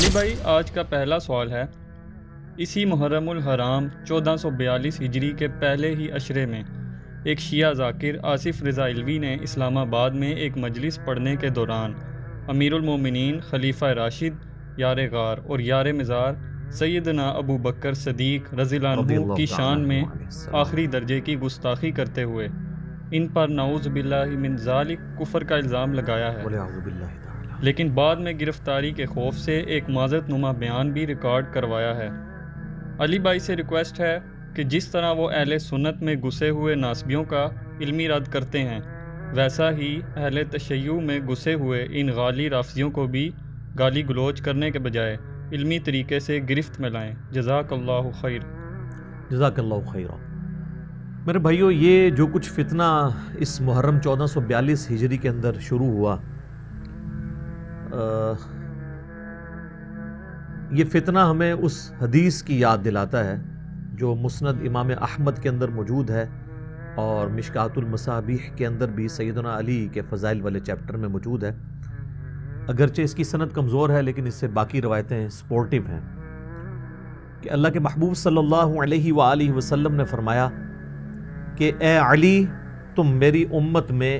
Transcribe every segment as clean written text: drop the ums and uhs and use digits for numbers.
علی بھائی، آج کا پہلا سوال ہے، اسی محرم الحرام 1442 ہجری کے پہلے ہی عشرے میں ایک شیعہ ذاکر آصف رضا علوی نے اسلام آباد میں ایک مجلس پڑھنے کے دوران امیر المومنین خلیفہ راشد یار غار اور یار مزار سیدنا ابو بکر صدیق رضی اللہ عنہ کی شان میں آخری درجے کی گستاخی کرتے ہوئے ان پر نعوذ باللہ من ذالک کفر کا الزام لگایا ہے، لیکن بعد میں گرفتاری کے خوف سے ایک معذرت نما بیان بھی ریکارڈ کروایا ہے۔ علی بھائی سے ریکویسٹ ہے کہ جس طرح وہ اہل سنت میں گھسے ہوئے ناسبیوں کا علمی رد کرتے ہیں، ویسا ہی اہل تشیع میں گھسے ہوئے ان غالی رافضیوں کو بھی گالی گلوچ کرنے کے بجائے علمی طریقے سے گرفت میں لائیں۔ جزاک اللہ خیر۔ جزاک اللہ خیرہ۔ میرے بھائیو، یہ جو کچھ فتنہ اس محرم 1442 ہجری کے اندر شروع ہوا، یہ فتنہ ہمیں اس حدیث کی یاد دلاتا ہے جو مسند امام احمد کے اندر موجود ہے اور مشکات المصابیح کے اندر بھی سیدنا علی کے فضائل والے چیپٹر میں موجود ہے۔ اگرچہ اس کی سند کمزور ہے لیکن اس سے باقی روایتیں سپورٹیو ہیں کہ اللہ کے محبوب صلی اللہ علیہ وآلہ وسلم نے فرمایا کہ اے علی، تم میری امت میں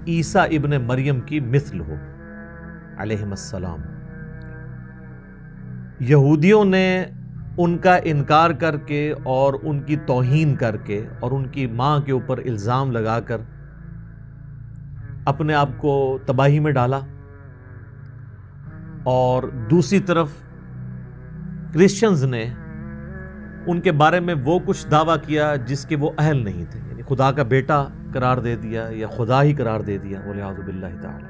عیسیٰ ابن مریم کی مثل ہو علیہ السلام۔ یہودیوں نے ان کا انکار کر کے اور ان کی توہین کر کے اور ان کی ماں کے اوپر الزام لگا کر اپنے آپ کو تباہی میں ڈالا، اور دوسری طرف کرسچنز نے ان کے بارے میں وہ کچھ دعویٰ کیا جس کے وہ اہل نہیں تھے، یعنی خدا کا بیٹا قرار دے دیا یا خدا ہی قرار دے دیا، والعیاذ باللہ تعالی۔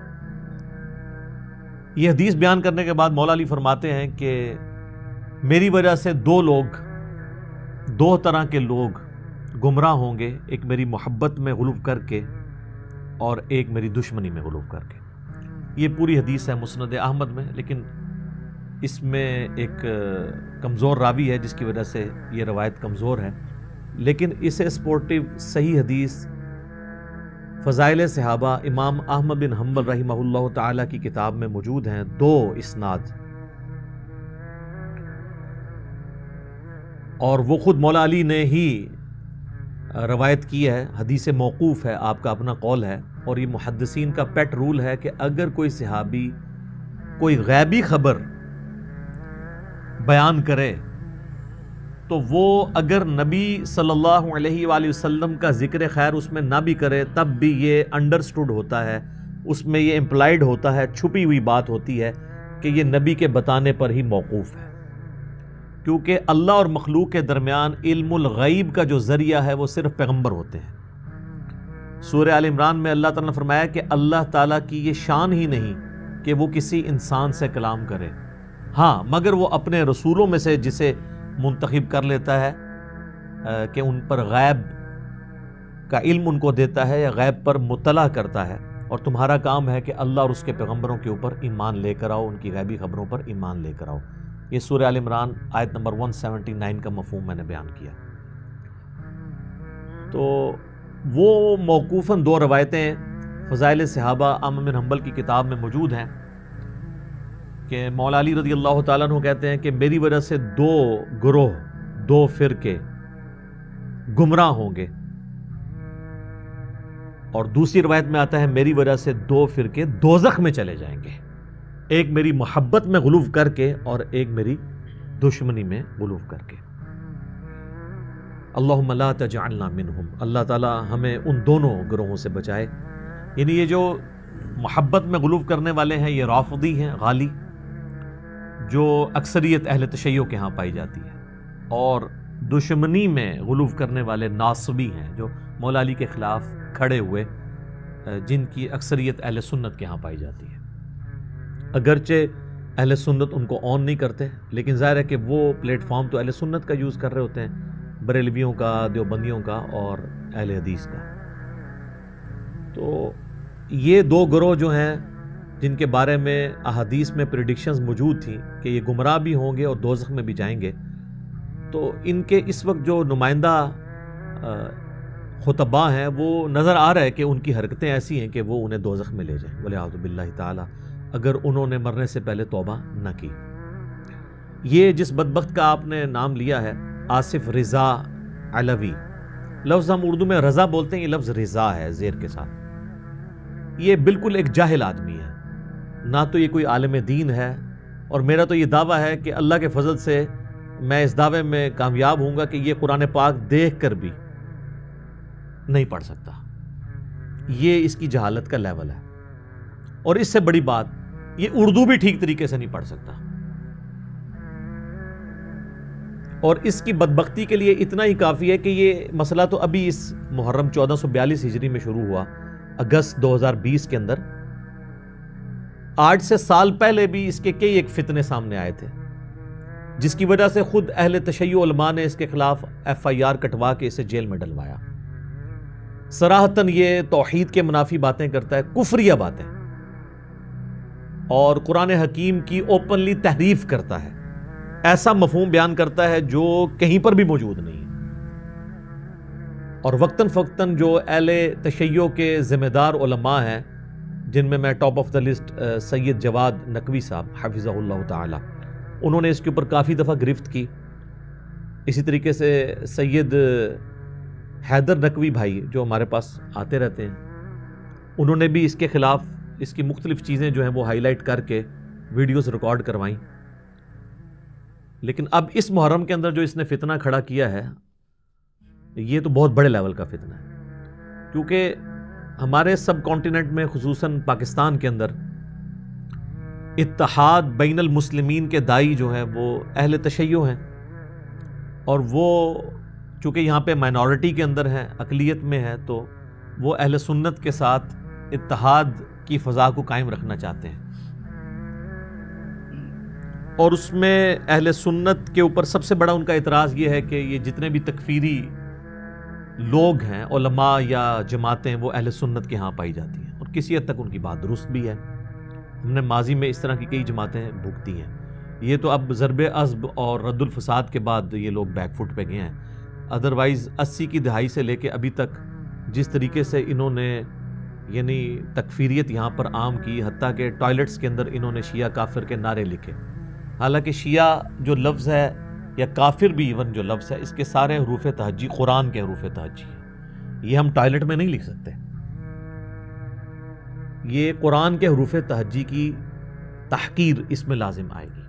یہ حدیث بیان کرنے کے بعد مولا علی فرماتے ہیں کہ میری وجہ سے دو طرح کے لوگ گمراہ ہوں گے، ایک میری محبت میں غلو کر کے اور ایک میری دشمنی میں غلو کر کے۔ یہ پوری حدیث ہے مسند احمد میں، لیکن اس میں ایک کمزور راوی ہے جس کی وجہ سے یہ روایت کمزور ہے، لیکن اسے سپورٹیو صحیح حدیث فضائل صحابہ امام احمد بن حنبل رحمہ اللہ تعالی کی کتاب میں موجود ہیں، 2 اسناد، اور وہ خود مولا علی نے ہی روایت کی ہے، حدیث موقوف ہے، آپ کا اپنا قول ہے، اور یہ محدثین کا پیٹ رول ہے کہ اگر کوئی صحابی کوئی غیبی خبر بیان کرے تو وہ اگر نبی صلی اللہ علیہ وآلہ وسلم کا ذکر خیر اس میں نہ بھی کرے تب بھی یہ انڈرسٹوڈ ہوتا ہے، اس میں یہ امپلائیڈ ہوتا ہے، چھپی ہوئی بات ہوتی ہے کہ یہ نبی کے بتانے پر ہی موقوف ہے، کیونکہ اللہ اور مخلوق کے درمیان علم الغیب کا جو ذریعہ ہے وہ صرف پیغمبر ہوتے ہیں۔ سورہ آل عمران میں اللہ تعالیٰ نے فرمایا کہ اللہ تعالیٰ کی یہ شان ہی نہیں کہ وہ کسی انسان سے کلام کرے، ہاں مگر وہ اپنے رسولوں میں سے جسے منتخب کر لیتا ہے کہ ان پر غیب کا علم ان کو دیتا ہے یا غیب پر مطلع کرتا ہے، اور تمہارا کام ہے کہ اللہ اور اس کے پیغمبروں کے اوپر ایمان لے کر آؤ، ان کی غیبی خبروں پر ایمان لے کر آؤ۔ یہ سورہ آل عمران آیت نمبر 179 کا مفہوم میں نے بیان کیا۔ تو وہ موقوفاً 2 روایتیں فضائل صحابہ احمد بن حنبل کی کتاب میں موجود ہیں کہ مولا علی رضی اللہ تعالیٰ عنہ کہتے ہیں کہ میری وجہ سے 2 گروہ، 2 فرقے گمراہ ہوں گے، اور دوسری روایت میں آتا ہے میری وجہ سے 2 فرقے دوزخ میں چلے جائیں گے، ایک میری محبت میں غلو کر کے اور ایک میری دشمنی میں غلو کر کے۔ اللہم لا تجعلنا منہم، اللہ تعالیٰ ہمیں ان دونوں گروہوں سے بچائے۔ یعنی یہ جو محبت میں غلو کرنے والے ہیں یہ رافضی ہیں، غالی، جو اکثریت اہل تشیع کے ہاں پائی جاتی ہے، اور دشمنی میں غلو کرنے والے ناصبی ہیں جو مولا علی کے خلاف کھڑے ہوئے، جن کی اکثریت اہل سنت کے ہاں پائی جاتی ہے۔ اگرچہ اہل سنت ان کو آن نہیں کرتے، لیکن ظاہر ہے کہ وہ پلیٹ فارم تو اہل سنت کا یوز کر رہے ہوتے ہیں، بریلویوں کا، دیوبندیوں کا اور اہل حدیث کا۔ تو یہ 2 گروہ جو ہیں جن کے بارے میں احادیث میں پریڈکشنز موجود تھیں کہ یہ گمراہ بھی ہوں گے اور دوزخ میں بھی جائیں گے، تو ان کے اس وقت جو نمائندہ خطباء ہیں وہ نظر آ رہا ہے کہ ان کی حرکتیں ایسی ہیں کہ وہ انہیں دوزخ میں لے جائیں، والعیاذ باللہ تعالی، اگر انہوں نے مرنے سے پہلے توبہ نہ کی۔ یہ جس بدبخت کا آپ نے نام لیا ہے آصف رضا علوی، لفظ ہم اردو میں رضا بولتے ہیں، یہ لفظ رضا ہے زیر کے ساتھ، یہ بالکل ایک جاہل آدمی ہے، نہ تو یہ کوئی عالم دین ہے، اور میرا تو یہ دعویٰ ہے کہ اللہ کے فضل سے میں اس دعوے میں کامیاب ہوں گا کہ یہ قرآن پاک دیکھ کر بھی نہیں پڑھ سکتا۔ یہ اس کی جہالت کا لیول ہے، اور اس سے بڑی بات یہ اردو بھی ٹھیک طریقے سے نہیں پڑھ سکتا۔ اور اس کی بدبختی کے لیے اتنا ہی کافی ہے کہ یہ مسئلہ تو ابھی اس محرم 1442 ہجری میں شروع ہوا، اگست 2020 کے اندر۔ آج سے سال پہلے بھی اس کے کئی ایک فتنے سامنے آئے تھے، جس کی وجہ سے خود اہل تشیع علماء نے اس کے خلاف FIR کٹوا کے اسے جیل میں ڈلوایا۔ صراحتاً یہ توحید کے منافی باتیں کرتا ہے، کفریہ باتیں، اور قرآن حکیم کی اوپنلی تحریف کرتا ہے، ایسا مفہوم بیان کرتا ہے جو کہیں پر بھی موجود نہیں ہے۔ اور وقتاً فوقتاً جو اہل تشیع کے ذمہ دار علماء ہیں، جن میں ٹاپ آف دا لسٹ سید جواد نقوی صاحب حفظہ اللہ تعالی، انہوں نے اس کے اوپر کافی دفعہ گرفت کی۔ اسی طریقے سے سید حیدر نقوی بھائی جو ہمارے پاس آتے رہتے ہیں، انہوں نے بھی اس کے خلاف اس کی مختلف چیزیں جو ہیں وہ ہائی لائٹ کر کے ویڈیوز ریکارڈ کروائیں۔ لیکن اب اس محرم کے اندر جو اس نے فتنہ کھڑا کیا ہے، یہ تو بہت بڑے لیول کا فتنہ ہے، کیونکہ ہمارے سب کانٹیننٹ میں خصوصاً پاکستان کے اندر اتحاد بین المسلمین کے دائی جو ہیں وہ اہل تشیع ہیں، اور وہ چونکہ یہاں پہ مائنورٹی کے اندر ہیں، اقلیت میں ہے، تو وہ اہل سنت کے ساتھ اتحاد کی فضا کو قائم رکھنا چاہتے ہیں۔ اور اس میں اہل سنت کے اوپر سب سے بڑا ان کا اعتراض یہ ہے کہ یہ جتنے بھی تکفیری لوگ ہیں، علماء یا جماعتیں، وہ اہل سنت کے ہاں پائی جاتی ہیں، اور کسی حد تک ان کی بات درست بھی ہے۔ ہم نے ماضی میں اس طرح کی کئی جماعتیں بھگتی ہیں، یہ تو اب ضرب عصب اور رد الفساد کے بعد یہ لوگ بیک فٹ پہ گئے ہیں۔ ادروائز 80 کی دہائی سے لے کے ابھی تک جس طریقے سے انہوں نے یعنی تکفیریت یہاں پر عام کی، حتیٰ کہ ٹوائلٹس کے اندر انہوں نے شیعہ کافر کے نعرے لکھے، حالانکہ شیعہ جو لفظ ہے یا کافر بھی ایون جو لفظ ہے، اس کے سارے حروف تہجی قرآن کے حروف تہجی ہیں، یہ ہم ٹوائلٹ میں نہیں لکھ سکتے، یہ قرآن کے حروف تہجی کی تحقیر اس میں لازم آئے گی۔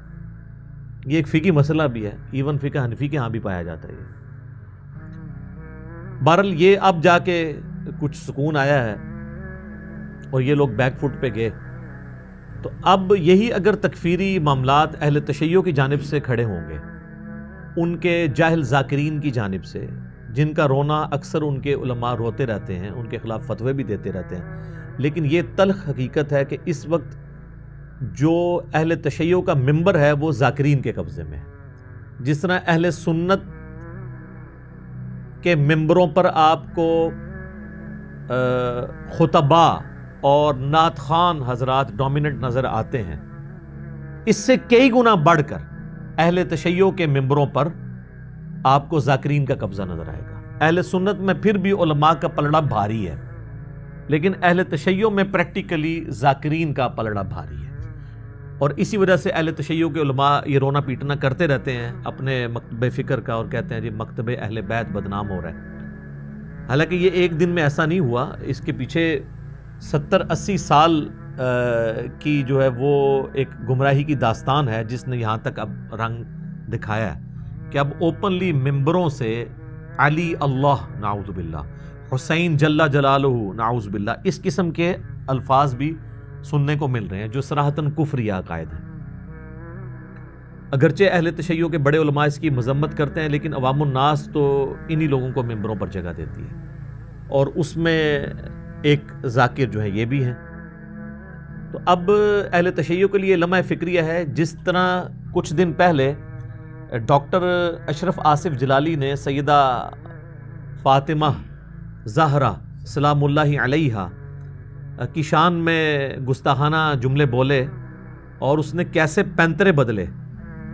یہ ایک فقہی مسئلہ بھی ہے، ایون فقہ حنفی کے ہاں بھی پایا جاتا ہے۔ بہرحال یہ اب جا کے کچھ سکون آیا ہے اور یہ لوگ بیک فٹ پہ گئے، تو اب یہی اگر تکفیری معاملات اہل تشیع کی جانب سے کھڑے ہوں گے، ان کے جاہل ذاکرین کی جانب سے، جن کا رونا اکثر ان کے علماء روتے رہتے ہیں، ان کے خلاف فتوے بھی دیتے رہتے ہیں، لیکن یہ تلخ حقیقت ہے کہ اس وقت جو اہل تشیع کا ممبر ہے وہ ذاکرین کے قبضے میں ہے۔ جس طرح اہل سنت کے ممبروں پر آپ کو خطباء اور نعت خوان حضرات ڈومیننٹ نظر آتے ہیں، اس سے کئی گنا بڑھ کر اہل تشیع کے ممبروں پر آپ کو ذاکرین کا قبضہ نظر آئے گا۔ اہل سنت میں پھر بھی علماء کا پلڑا بھاری ہے، لیکن اہل تشیع میں پریکٹیکلی ذاکرین کا پلڑا بھاری ہے، اور اسی وجہ سے اہل تشیع کے علماء یہ رونا پیٹنا کرتے رہتے ہیں اپنے مکتب فکر کا، اور کہتے ہیں جی مکتب اہل بیت بدنام ہو رہا ہے۔ حالانکہ یہ ایک دن میں ایسا نہیں ہوا، اس کے پیچھے 70-80 سال کی جو ہے وہ ایک گمراہی کی داستان ہے، جس نے یہاں تک اب رنگ دکھایا ہے کہ اب اوپنلی ممبروں سے علی اللہ نعوذ باللہ، حسین جل جلالہ نعوذ باللہ، اس قسم کے الفاظ بھی سننے کو مل رہے ہیں جو صراحتاً کفری عقائد ہیں۔ اگرچہ اہل تشیع کے بڑے علماء اس کی مذمت کرتے ہیں، لیکن عوام الناس تو انہی لوگوں کو ممبروں پر جگہ دیتی ہے، اور اس میں ایک ذاکر جو ہے یہ بھی ہیں۔ تو اب اہل تشیع کے لیے لمحہ فکریہ ہے، جس طرح کچھ دن پہلے ڈاکٹر اشرف آصف جلالی نے سیدہ فاطمہ زہرا سلام اللہ علیہا کی شان میں گستاخانہ جملے بولے، اور اس نے کیسے پینترے بدلے۔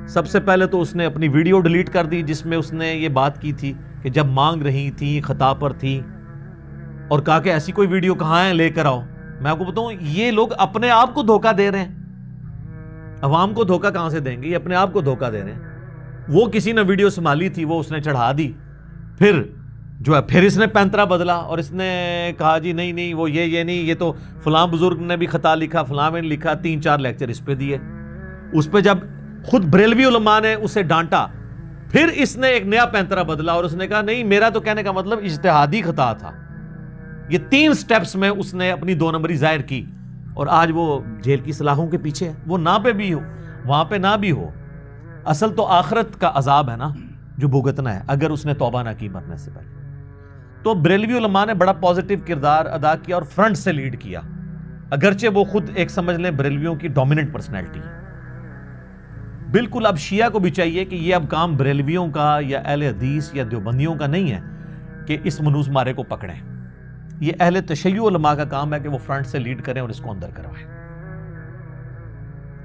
سب سے پہلے تو اس نے اپنی ویڈیو ڈیلیٹ کر دی جس میں اس نے یہ بات کی تھی کہ جب مانگ رہی تھی خطا پر تھی، اور کہا کہ ایسی کوئی ویڈیو کہاں ہے، لے کر آؤ۔ میں آپ کو بتاؤں یہ لوگ اپنے آپ کو دھوکہ دے رہے ہیں، عوام کو دھوکہ کہاں سے دیں گے؟ یہ اپنے آپ کو دھوکہ دے رہے ہیں. وہ کسی نے ویڈیو سنبھالی تھی، وہ اس نے چڑھا دی، پھر جو ہے پھر اس نے پینترا بدلا اور اس نے کہا جی نہیں نہیں وہ یہ نہیں، یہ تو فلاں بزرگ نے بھی خطا لکھا، فلاں نے لکھا، 3-4 لیکچر اس پہ دیے. اس پہ جب خود بریلوی علماء نے اسے ڈانٹا، پھر اس نے ایک نیا پینترا بدلا اور اس نے کہا نہیں میرا تو کہنے کا مطلب اجتہادی خطا تھا. یہ 3 سٹیپس میں اس نے اپنی 2 نمبری ظاہر کی، اور آج وہ جیل کی سلاخوں کے پیچھے ہے. وہ نہ پہ بھی ہو، وہاں پہ نہ بھی ہو، اصل تو آخرت کا عذاب ہے نا جو بھگتنا ہے اگر اس نے توبہ نہ کی مرنے سے پہلے. تو بریلوی علماء نے بڑا پازیٹیو کردار ادا کیا اور فرنٹ سے لیڈ کیا، اگرچہ وہ خود ایک سمجھ لیں بریلویوں کی ڈومیننٹ پرسنالٹی ہے. بالکل اب شیعہ کو بھی چاہیے کہ یہ اب کام بریلویوں کا یا اہل حدیث یا دیوبندیوں کا نہیں ہے کہ اس منوس مارے کو پکڑیں. یہ اہل تشیع علماء کا کام ہے کہ وہ فرنٹ سے لیڈ کریں اور اس کو اندر کروائیں.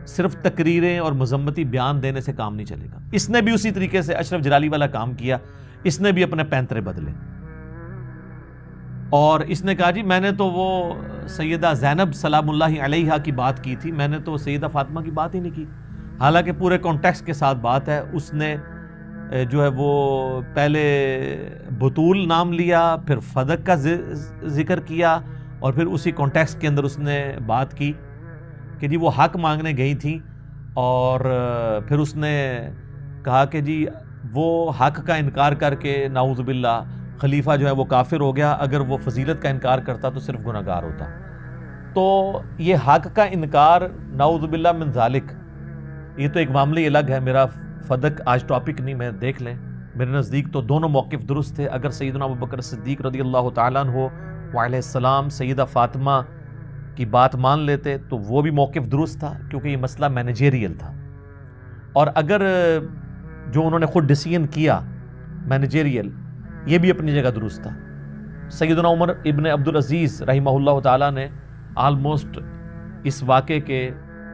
صرف تقریریں اور مذمتی بیان دینے سے کام نہیں چلے گا. اس نے بھی اسی طریقے سے اشرف جلالی والا کام کیا، اس نے بھی اپنے پینترے بدلے اور اس نے کہا جی میں نے تو وہ سیدہ زینب سلام اللہ علیہا کی بات کی تھی، میں نے تو سیدہ فاطمہ کی بات ہی نہیں کی. حالانکہ پورے کانٹیکسٹ کے ساتھ بات ہے. اس نے جو ہے وہ پہلے بطول نام لیا، پھر فدق کا ذکر کیا، اور پھر اسی کانٹیکسٹ کے اندر اس نے بات کی کہ جی وہ حق مانگنے گئی تھی، اور پھر اس نے کہا کہ جی وہ حق کا انکار کر کے نعوذ باللہ خلیفہ جو ہے وہ کافر ہو گیا، اگر وہ فضیلت کا انکار کرتا تو صرف گناہگار ہوتا. تو یہ حق کا انکار نعوذ باللہ من ذالک، یہ تو ایک معاملہ ہی الگ ہے. میرا فدق آج ٹاپک نہیں، میں دیکھ لیں میرے نزدیک تو دونوں موقف درست تھے. اگر سیدنا ابوبکر صدیق رضی اللہ تعالیٰ عنہ وعلیہ السلام سیدہ فاطمہ کی بات مان لیتے تو وہ بھی موقف درست تھا، کیونکہ یہ مسئلہ مینیجیریل تھا. اور اگر جو انہوں نے خود ڈیسیژن کیا مینیجیریل، یہ بھی اپنی جگہ درست تھا. سیدنا عمر ابن عبدالعزیز رحمہ اللہ تعالیٰ نے آلموسٹ اس واقعے کے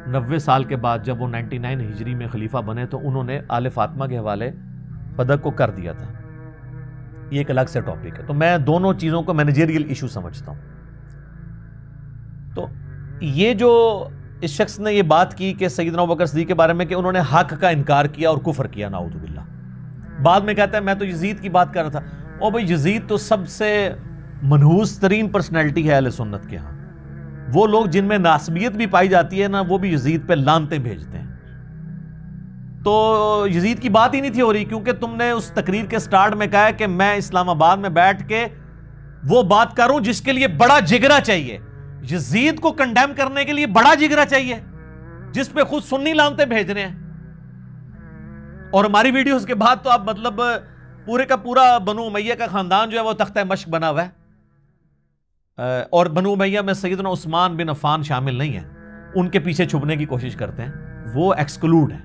90 سال کے بعد جب وہ 99 ہجری میں خلیفہ بنے تو انہوں نے آل فاطمہ کے حوالے فدق کو کر دیا تھا. یہ ایک الگ سے ٹاپک ہے. تو میں دونوں چیزوں کو مینیجیریل ایشو سمجھتا ہوں. تو یہ جو اس شخص نے یہ بات کی کہ سیدنا ابوبکر صدیق کے بارے میں کہ انہوں نے حق کا انکار کیا اور کفر کیا نعوذ باللہ، بعد میں کہتا ہے میں تو یزید کی بات کر رہا تھا. او بھائی یزید تو سب سے منحوس ترین پرسنالٹی ہے اہل سنت کے ہاں. وہ لوگ جن میں ناسبیت بھی پائی جاتی ہے نا، وہ بھی یزید پہ لانتیں بھیجتے ہیں. تو یزید کی بات ہی نہیں تھی ہو رہی، کیونکہ تم نے اس تقریر کے سٹارٹ میں کہا ہے کہ میں اسلام آباد میں بیٹھ کے وہ بات کروں جس کے لیے بڑا جگرا چاہیے. یزید کو کنڈیم کرنے کے لیے بڑا جگرا چاہیے جس پہ خود سنی لانتیں بھیج رہے ہیں. اور ہماری ویڈیوز کے بعد تو اب مطلب پورے کا پورا بنو امیہ کا خاندان جو ہے وہ تختہ مشق بنا ہوا ہے، اور بنو امیہ میں سیدنا عثمان بن عفان شامل نہیں ہے. ان کے پیچھے چھپنے کی کوشش کرتے ہیں، وہ ایکسکلوڈ ہیں.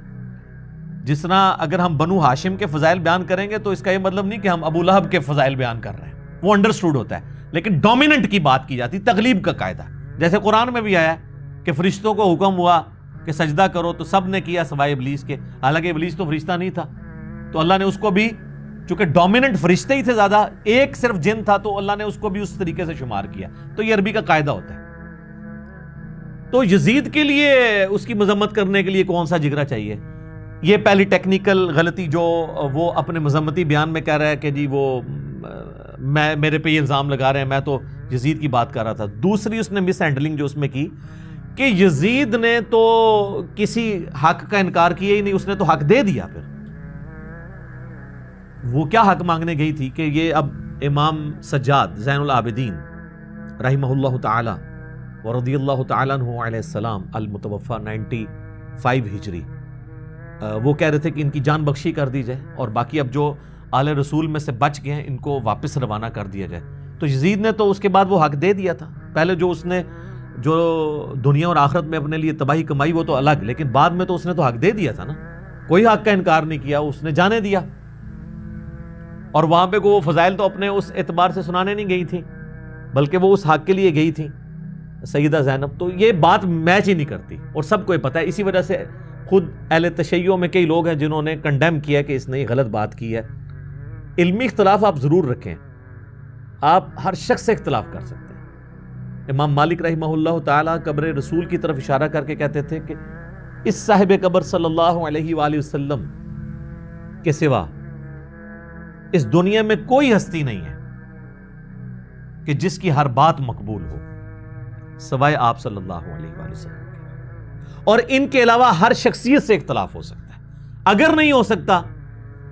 جس طرح اگر ہم بنو ہاشم کے فضائل بیان کریں گے تو اس کا یہ مطلب نہیں کہ ہم ابو لہب کے فضائل بیان کر رہے ہیں، وہ انڈرسٹوڈ ہوتا ہے. لیکن ڈومیننٹ کی بات کی جاتی، تغلیب کا قاعدہ. جیسے قرآن میں بھی آیا ہے کہ فرشتوں کو حکم ہوا کہ سجدہ کرو تو سب نے کیا سوائے ابلیس کے، حالانکہ ابلیس تو فرشتہ نہیں تھا. تو اللہ نے اس کو بھی، چونکہ ڈومیننٹ فرشتے ہی تھے زیادہ، ایک صرف جن تھا تو اللہ نے اس کو بھی اس طریقے سے شمار کیا. تو یہ عربی کا قاعدہ ہوتا ہے. تو یزید کے لیے اس کی مذمت کرنے کے لیے کون سا جگرا چاہیے؟ یہ پہلی ٹیکنیکل غلطی جو وہ اپنے مذمتی بیان میں کہہ رہا ہے کہ جی وہ میرے پہ یہ الزام لگا رہے ہیں، میں تو یزید کی بات کر رہا تھا. دوسری اس نے مس ہینڈلنگ جو اس میں کی کہ یزید نے تو کسی حق کا انکار کیا ہی نہیں، اس نے تو حق دے دیا. پھر وہ کیا حق مانگنے گئی تھی کہ یہ اب امام سجاد زین العابدین رحمہ اللہ تعالی ورضی اللہ تعالیٰ عنہ علیہ السلام المتوفى 95 ہجری، وہ کہہ رہے تھے کہ ان کی جان بخشی کر دی جائے اور باقی اب جو آل رسول میں سے بچ گئے ہیں ان کو واپس روانہ کر دیا جائے. تو یزید نے تو اس کے بعد وہ حق دے دیا تھا. پہلے جو اس نے جو دنیا اور آخرت میں اپنے لیے تباہی کمائی وہ تو الگ، لیکن بعد میں تو اس نے تو حق دے دیا تھا نا. کوئی حق کا انکار نہیں کیا، اس نے جانے دیا. اور وہاں پہ وہ فضائل تو اپنے اس اعتبار سے سنانے نہیں گئی تھی، بلکہ وہ اس حق کے لیے گئی تھی سیدہ زینب. تو یہ بات میچ ہی نہیں کرتی اور سب کو یہ پتہ ہے. اسی وجہ سے خود اہل تشیع میں کئی لوگ ہیں جنہوں نے کنڈیم کیا کہ اس نے یہ غلط بات کی ہے. علمی اختلاف آپ ضرور رکھیں، آپ ہر شخص سے اختلاف کر سکتے ہیں. امام مالک رحمہ اللہ تعالیٰ قبر رسول کی طرف اشارہ کر کے کہتے تھے کہ اس صاحب قبر صلی اللہ علیہ وآلہ وسلم کے سوا اس دنیا میں کوئی ہستی نہیں ہے کہ جس کی ہر بات مقبول ہو سوائے آپ صلی اللہ علیہ وآلہ وسلم کے، اور ان کے علاوہ ہر شخصیت سے اختلاف ہو سکتا ہے، اگر نہیں ہو سکتا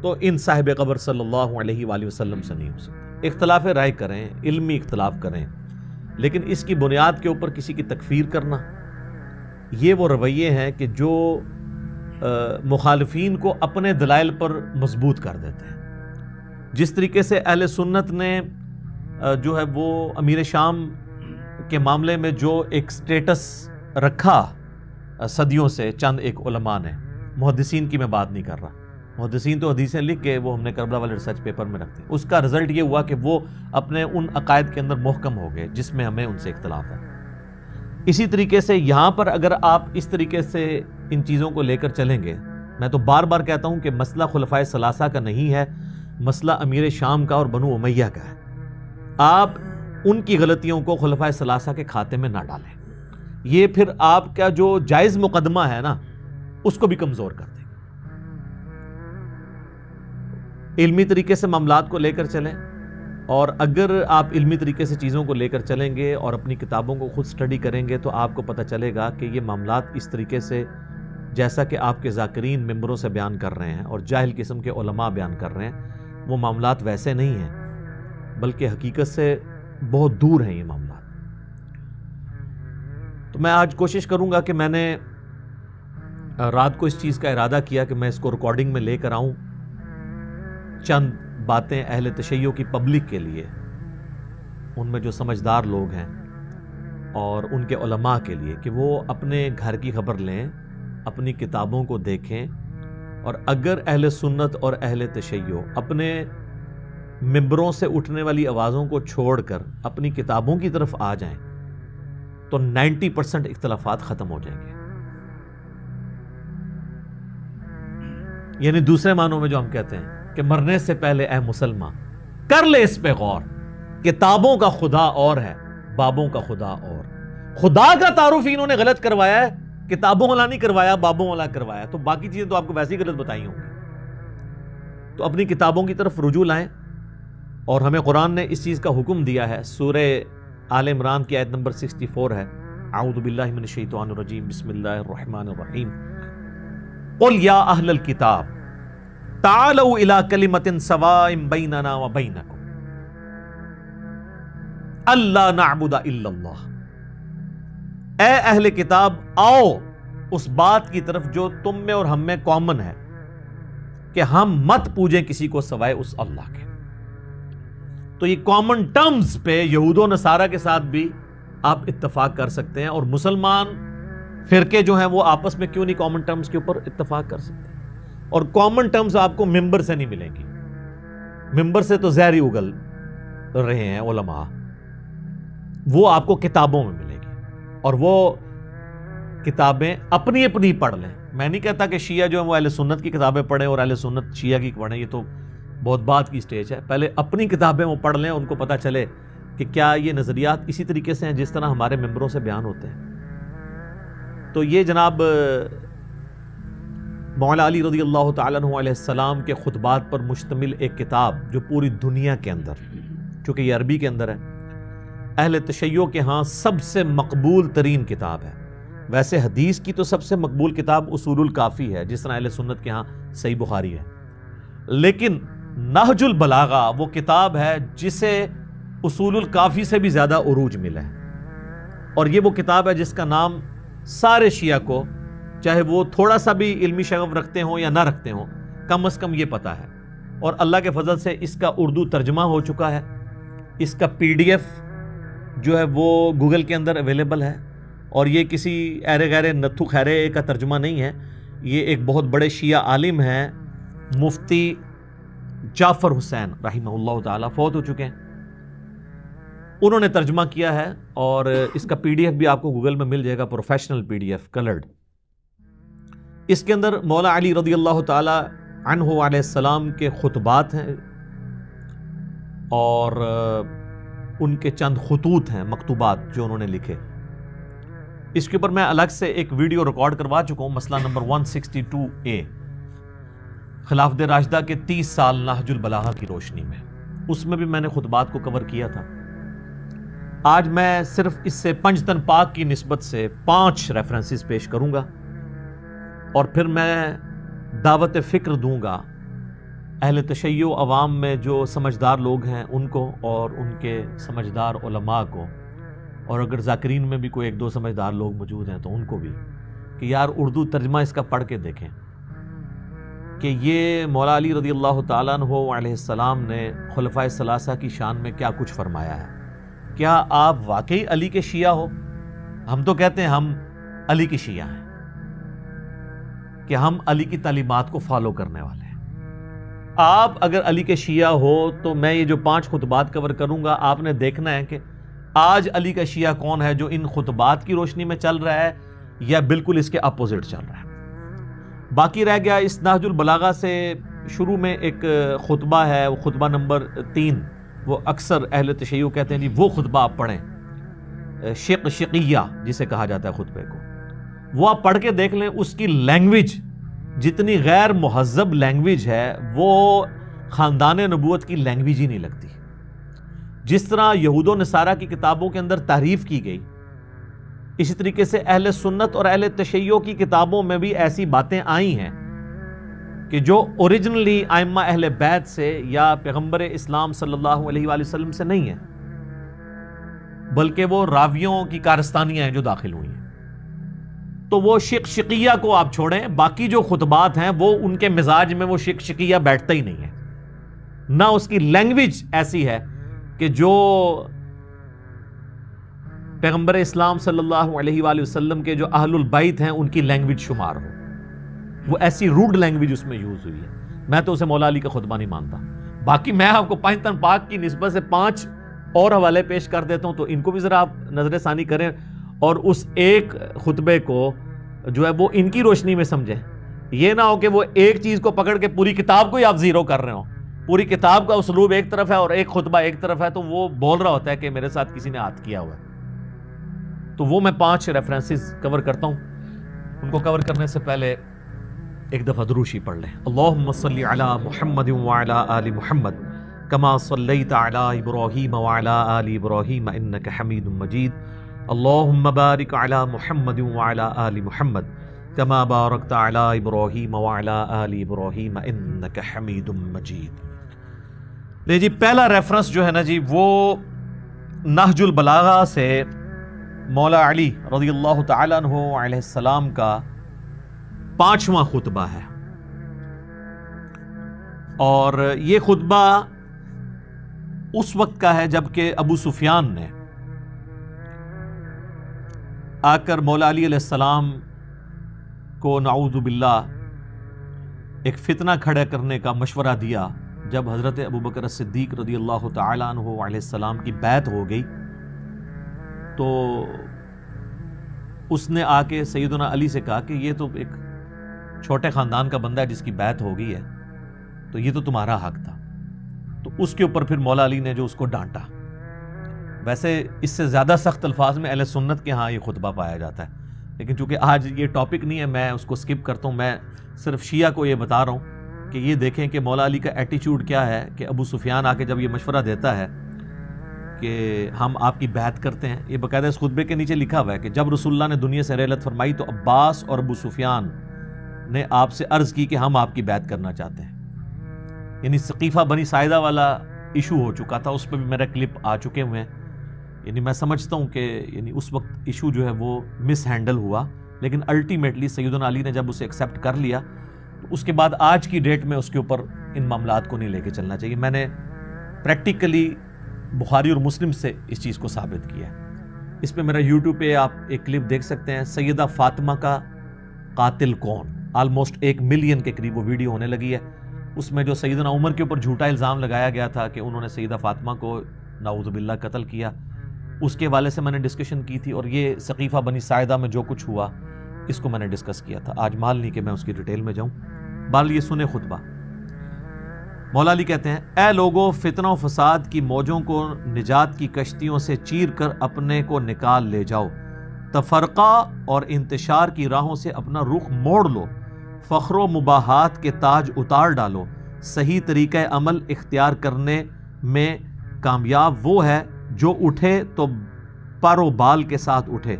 تو ان صاحب قبر صلی اللہ علیہ وآلہ وسلم سے نہیں ہو سکتا۔ اختلاف رائے کریں، علمی اختلاف کریں، لیکن اس کی بنیاد کے اوپر کسی کی تکفیر کرنا، یہ وہ رویے ہیں کہ جو مخالفین کو اپنے دلائل پر مضبوط کر دیتے ہیں۔ جس طریقے سے اہل سنت نے جو ہے وہ امیر شام کے معاملے میں جو ایک سٹیٹس رکھا صدیوں سے چند ایک علماء نے، محدثین کی میں بات نہیں کر رہا، محدثین تو حدیثیں لکھ کے وہ ہم نے کربلا والے ریسرچ پیپر میں رکھتے ہیں، اس کا رزلٹ یہ ہوا کہ وہ اپنے ان عقائد کے اندر محکم ہو گئے جس میں ہمیں ان سے اختلاف ہے۔ اسی طریقے سے یہاں پر اگر آپ اس طریقے سے ان چیزوں کو لے کر چلیں گے، میں تو بار بار کہتا ہوں کہ مسئلہ خلفائے ثلاثہ کا نہیں ہے، مسئلہ امیر شام کا اور بنو امیہ کا ہے۔ آپ ان کی غلطیوں کو خلفائے ثلاثہ کے کھاتے میں نہ ڈالیں، یہ پھر آپ کا جو جائز مقدمہ ہے نا اس کو بھی کمزور کر دیں۔ علمی طریقے سے معاملات کو لے کر چلیں، اور اگر آپ علمی طریقے سے چیزوں کو لے کر چلیں گے اور اپنی کتابوں کو خود سٹڈی کریں گے تو آپ کو پتہ چلے گا کہ یہ معاملات اس طریقے سے جیسا کہ آپ کے ذاکرین ممبروں سے بیان کر رہے ہیں اور جاہل قسم کے علماء بیان کر رہے ہیں، وہ معاملات ویسے نہیں ہیں، بلکہ حقیقت سے بہت دور ہیں یہ معاملات۔ تو میں آج کوشش کروں گا کہ میں نے رات کو اس چیز کا ارادہ کیا کہ میں اس کو ریکارڈنگ میں لے کر آؤں، چند باتیں اہل تشیع کی پبلک کے لیے، ان میں جو سمجھدار لوگ ہیں اور ان کے علماء کے لیے، کہ وہ اپنے گھر کی خبر لیں، اپنی کتابوں کو دیکھیں، اور اگر اہل سنت اور اہل تشیع اپنے ممبروں سے اٹھنے والی آوازوں کو چھوڑ کر اپنی کتابوں کی طرف آ جائیں تو 90% اختلافات ختم ہو جائیں گے۔ یعنی دوسرے معنوں میں جو ہم کہتے ہیں کہ مرنے سے پہلے اے مسلمان کر لے اس پہ غور، کتابوں کا خدا اور ہے، بابوں کا خدا اور۔ خدا کا تعارف انہوں نے غلط کروایا ہے، کتابوں والا نہیں کروایا، بابوں والا کروایا، تو باقی چیزیں تو آپ کو ویسے ہی غلط بتائی ہوں گی۔ تو اپنی کتابوں کی طرف رجوع لائیں، اور ہمیں قرآن نے اس چیز کا حکم دیا ہے۔ سورہ آل عمران کی آیت نمبر 64 ہے، اعوذ باللہ من الشیطان الرجیم، بسم اللہ الرحمن الرحیم، قل یا اہل الکتاب تعالوا الی کلمۃ سواء بیننا وبینکم الا نعبد الا اللہ۔ اے اہل کتاب، آؤ اس بات کی طرف جو تم میں اور ہم میں کامن ہے، کہ ہم مت پوجیں کسی کو سوائے اس اللہ کے۔ تو یہ کامن ٹرمز پہ یہود و نصارہ کے ساتھ بھی آپ اتفاق کر سکتے ہیں، اور مسلمان فرقے جو ہیں وہ آپس میں کیوں نہیں کامن ٹرمز کے اوپر اتفاق کر سکتے؟ اور کامن ٹرمز آپ کو ممبر سے نہیں ملیں گی، ممبر سے تو زہر ہی اگل رہے ہیں علماء، وہ آپ کو کتابوں میں ملے گی، اور وہ کتابیں اپنی اپنی پڑھ لیں۔ میں نہیں کہتا کہ شیعہ جو ہیں وہ اہل سنت کی کتابیں پڑھیں اور اہل سنت شیعہ کی پڑھیں، یہ تو بہت بات کی سٹیج ہے۔ پہلے اپنی کتابیں وہ پڑھ لیں، ان کو پتہ چلے کہ کیا یہ نظریات اسی طریقے سے ہیں جس طرح ہمارے ممبروں سے بیان ہوتے ہیں۔ تو یہ جناب مولا علی رضی اللہ تعالیٰ عنہ علیہ السلام کے خطبات پر مشتمل ایک کتاب جو پوری دنیا کے اندر، چونکہ یہ عربی کے اندر ہے، اہل تشیع کے ہاں سب سے مقبول ترین کتاب ہے۔ ویسے حدیث کی تو سب سے مقبول کتاب اصول الکافی ہے، جس طرح اہل سنت کے ہاں صحیح بخاری ہے، لیکن نہج البلاغہ وہ کتاب ہے جسے اصول الکافی سے بھی زیادہ عروج ملا ہے، اور یہ وہ کتاب ہے جس کا نام سارے شیعہ کو، چاہے وہ تھوڑا سا بھی علمی شغف رکھتے ہوں یا نہ رکھتے ہوں، کم از کم یہ پتہ ہے، اور اللہ کے فضل سے اس کا اردو ترجمہ ہو چکا ہے، اس کا PDF جو ہے وہ گوگل کے اندر اویلیبل ہے، اور یہ کسی ایرے غیرے نتھو خیرے کا ترجمہ نہیں ہے، یہ ایک بہت بڑے شیعہ عالم ہیں، مفتی جعفر حسین رحمہ اللہ تعالیٰ، فوت ہو چکے ہیں، انہوں نے ترجمہ کیا ہے، اور اس کا PDF بھی آپ کو گوگل میں مل جائے گا، پروفیشنل PDF کلرڈ۔ اس کے اندر مولا علی رضی اللہ تعالی عنہ علیہ السلام کے خطبات ہیں، اور ان کے چند خطوط ہیں، مکتوبات جو انہوں نے لکھے، اس کے اوپر میں الگ سے ایک ویڈیو ریکارڈ کروا چکا ہوں، مسئلہ نمبر 162A، خلافت راشدہ کے 30 سال نہج البلاغہ کی روشنی میں، اس میں بھی میں نے خطبات کو کور کیا تھا۔ آج میں صرف اس سے پنجتن پاک کی نسبت سے 5 ریفرنسز پیش کروں گا، اور پھر میں دعوت فکر دوں گا اہل تشیع عوام میں جو سمجھدار لوگ ہیں ان کو، اور ان کے سمجھدار علماء کو، اور اگر ذاکرین میں بھی کوئی 1-2 سمجھدار لوگ موجود ہیں تو ان کو بھی، کہ یار اردو ترجمہ اس کا پڑھ کے دیکھیں کہ یہ مولا علی رضی اللہ تعالیٰ عنہ علیہ السلام نے خلفائے ثلاثہ کی شان میں کیا کچھ فرمایا ہے۔ کیا آپ واقعی علی کے شیعہ ہو؟ ہم تو کہتے ہیں ہم علی کی شیعہ ہیں، کہ ہم علی کی تعلیمات کو فالو کرنے والے ہیں۔ آپ اگر علی کے شیعہ ہو تو میں یہ جو 5 خطبات کور کروں گا، آپ نے دیکھنا ہے کہ آج علی کا شیعہ کون ہے جو ان خطبات کی روشنی میں چل رہا ہے یا بالکل اس کے اپوزٹ چل رہا ہے۔ باقی رہ گیا اس نہج البلاغہ سے شروع میں ایک خطبہ ہے، وہ خطبہ نمبر 3، وہ اکثر اہل تشیع کہتے ہیں جی وہ خطبہ آپ پڑھیں، شقیہ جسے کہا جاتا ہے خطبے کو، وہ آپ پڑھ کے دیکھ لیں۔ اس کی لینگویج جتنی غیر مہذب لینگویج ہے وہ خاندان نبوت کی لینگویج ہی نہیں لگتی۔ جس طرح یہود و نصارہ کی کتابوں کے اندر تحریف کی گئی، اسی طریقے سے اہل سنت اور اہل تشیع کی کتابوں میں بھی ایسی باتیں آئی ہیں کہ جو اوریجنلی ائمہ اہل بیت سے یا پیغمبر اسلام صلی اللہ علیہ وآلہ وسلم سے نہیں ہیں، بلکہ وہ راویوں کی کارستانیاں ہیں جو داخل ہوئی ہیں۔ تو وہ شقیہ کو آپ چھوڑیں، باقی جو خطبات ہیں وہ ان کے مزاج میں وہ شقیہ بیٹھتا ہی نہیں ہے، نہ اس کی لینگویج ایسی ہے کہ جو پیغمبر اسلام صلی اللہ علیہ وآلہ وسلم کے جو اہل البیت ہیں ان کی لینگویج شمار ہو۔ وہ ایسی روڈ لینگویج اس میں یوز ہوئی ہے، میں تو اسے مولا علی کا خطبہ نہیں مانتا۔ باقی میں آپ کو پنجتن پاک کی نسبت سے 5 اور حوالے پیش کر دیتا ہوں، تو ان کو بھی ذرا آپ نظر ثانی کریں، اور اس ایک خطبے کو جو ہے وہ ان کی روشنی میں سمجھیں۔ یہ نہ ہو کہ وہ ایک چیز کو پکڑ کے پوری کتاب کو ہی آپ زیرو کر رہے ہو، پوری کتاب کا اسلوب ایک طرف ہے اور ایک خطبہ ایک طرف ہے، تو وہ بول رہا ہوتا ہے کہ میرے ساتھ کسی نے ہاتھ کیا ہوا ہے۔ تو وہ میں 5 ریفرنسز کور کرتا ہوں۔ ان کو کور کرنے سے پہلے ایک دفعہ دروشی پڑھ لیں۔ اللہم صلی علی محمد وعلی آل محمد کما صلیت علی ابراہیم وعلی آل ابراہیم انک حمید مجید۔ اللہم بارک علی محمد وعلی آل محمد کما بارکت علی ابراہیم وعلی آل ابراہیم انک حمید مجید۔ لے جی پہلا ریفرنس جو ہے نا جی وہ نہج البلاغہ سے مولا علی رضی اللہ تعالیٰ عنہ علیہ السلام کا 5واں خطبہ ہے، اور یہ خطبہ اس وقت کا ہے جبکہ ابو سفیان نے آ کر مولا علی علیہ السلام کو نعوذ باللہ ایک فتنہ کھڑا کرنے کا مشورہ دیا۔ جب حضرت ابوبکر صدیق رضی اللہ تعالیٰ عنہ علیہ السلام کی بیعت ہو گئی تو اس نے آ کے سیدنا علی سے کہا کہ یہ تو ایک چھوٹے خاندان کا بندہ ہے جس کی بیعت ہو گئی ہے، تو یہ تو تمہارا حق تھا۔ تو اس کے اوپر پھر مولا علی نے جو اس کو ڈانٹا، ویسے اس سے زیادہ سخت الفاظ میں اہل سنت کے ہاں یہ خطبہ پایا جاتا ہے، لیکن چونکہ آج یہ ٹاپک نہیں ہے میں اس کو سکپ کرتا ہوں۔ میں صرف شیعہ کو یہ بتا رہا ہوں کہ یہ دیکھیں کہ مولا علی کا ایٹیچیوڈ کیا ہے، کہ ابو سفیان آ کے جب یہ مشورہ دیتا ہے کہ ہم آپ کی بیعت کرتے ہیں، یہ باقاعدہ اس خطبے کے نیچے لکھا ہوا ہے کہ جب رسول اللہ نے دنیا سے رحلت فرمائی تو عباس اور ابو سفیان نے آپ سے عرض کی کہ ہم آپ کی بیعت کرنا چاہتے ہیں۔ یعنی ثقیفہ بنی ساعدہ والا ایشو ہو چکا تھا، اس پہ بھی میرا کلپ آ چکے ہوئے ہیں۔ یعنی میں سمجھتا ہوں کہ یعنی اس وقت ایشو جو ہے وہ مس ہینڈل ہوا، لیکن الٹیمیٹلی سیدنا علی نے جب اسے ایکسیپٹ کر لیا تو اس کے بعد آج کی ڈیٹ میں اس کے اوپر ان معاملات کو نہیں لے کے چلنا چاہیے۔ میں نے پریکٹیکلی بخاری اور مسلم سے اس چیز کو ثابت کیا ہے۔ اس پہ میرا یوٹیوب پہ آپ ایک کلپ دیکھ سکتے ہیں، سیدہ فاطمہ کا قاتل کون، آلموسٹ 1 ملین کے قریب وہ ویڈیو ہونے لگی ہے۔ اس میں جو سیدنا عمر کے اوپر جھوٹا الزام لگایا گیا تھا کہ انہوں نے سیدہ فاطمہ کو نعوذ باللہ قتل کیا، اس کے حوالے سے میں نے ڈسکشن کی تھی، اور یہ ثقیفہ بنی ساعدہ میں جو کچھ ہوا اس کو میں نے ڈسکس کیا تھا۔ آج مال نہیں کہ میں اس کی ڈیٹیل میں جاؤں، بہرحال یہ سنے خطبہ۔ مولا علی کہتے ہیں، اے لوگو، فتنہ و فساد کی موجوں کو نجات کی کشتیوں سے چیر کر اپنے کو نکال لے جاؤ، تفرقہ اور انتشار کی راہوں سے اپنا رخ موڑ لو، فخر و مباحات کے تاج اتار ڈالو۔ صحیح طریقہ عمل اختیار کرنے میں کامیاب وہ ہے جو اٹھے تو پر و بال کے ساتھ اٹھے،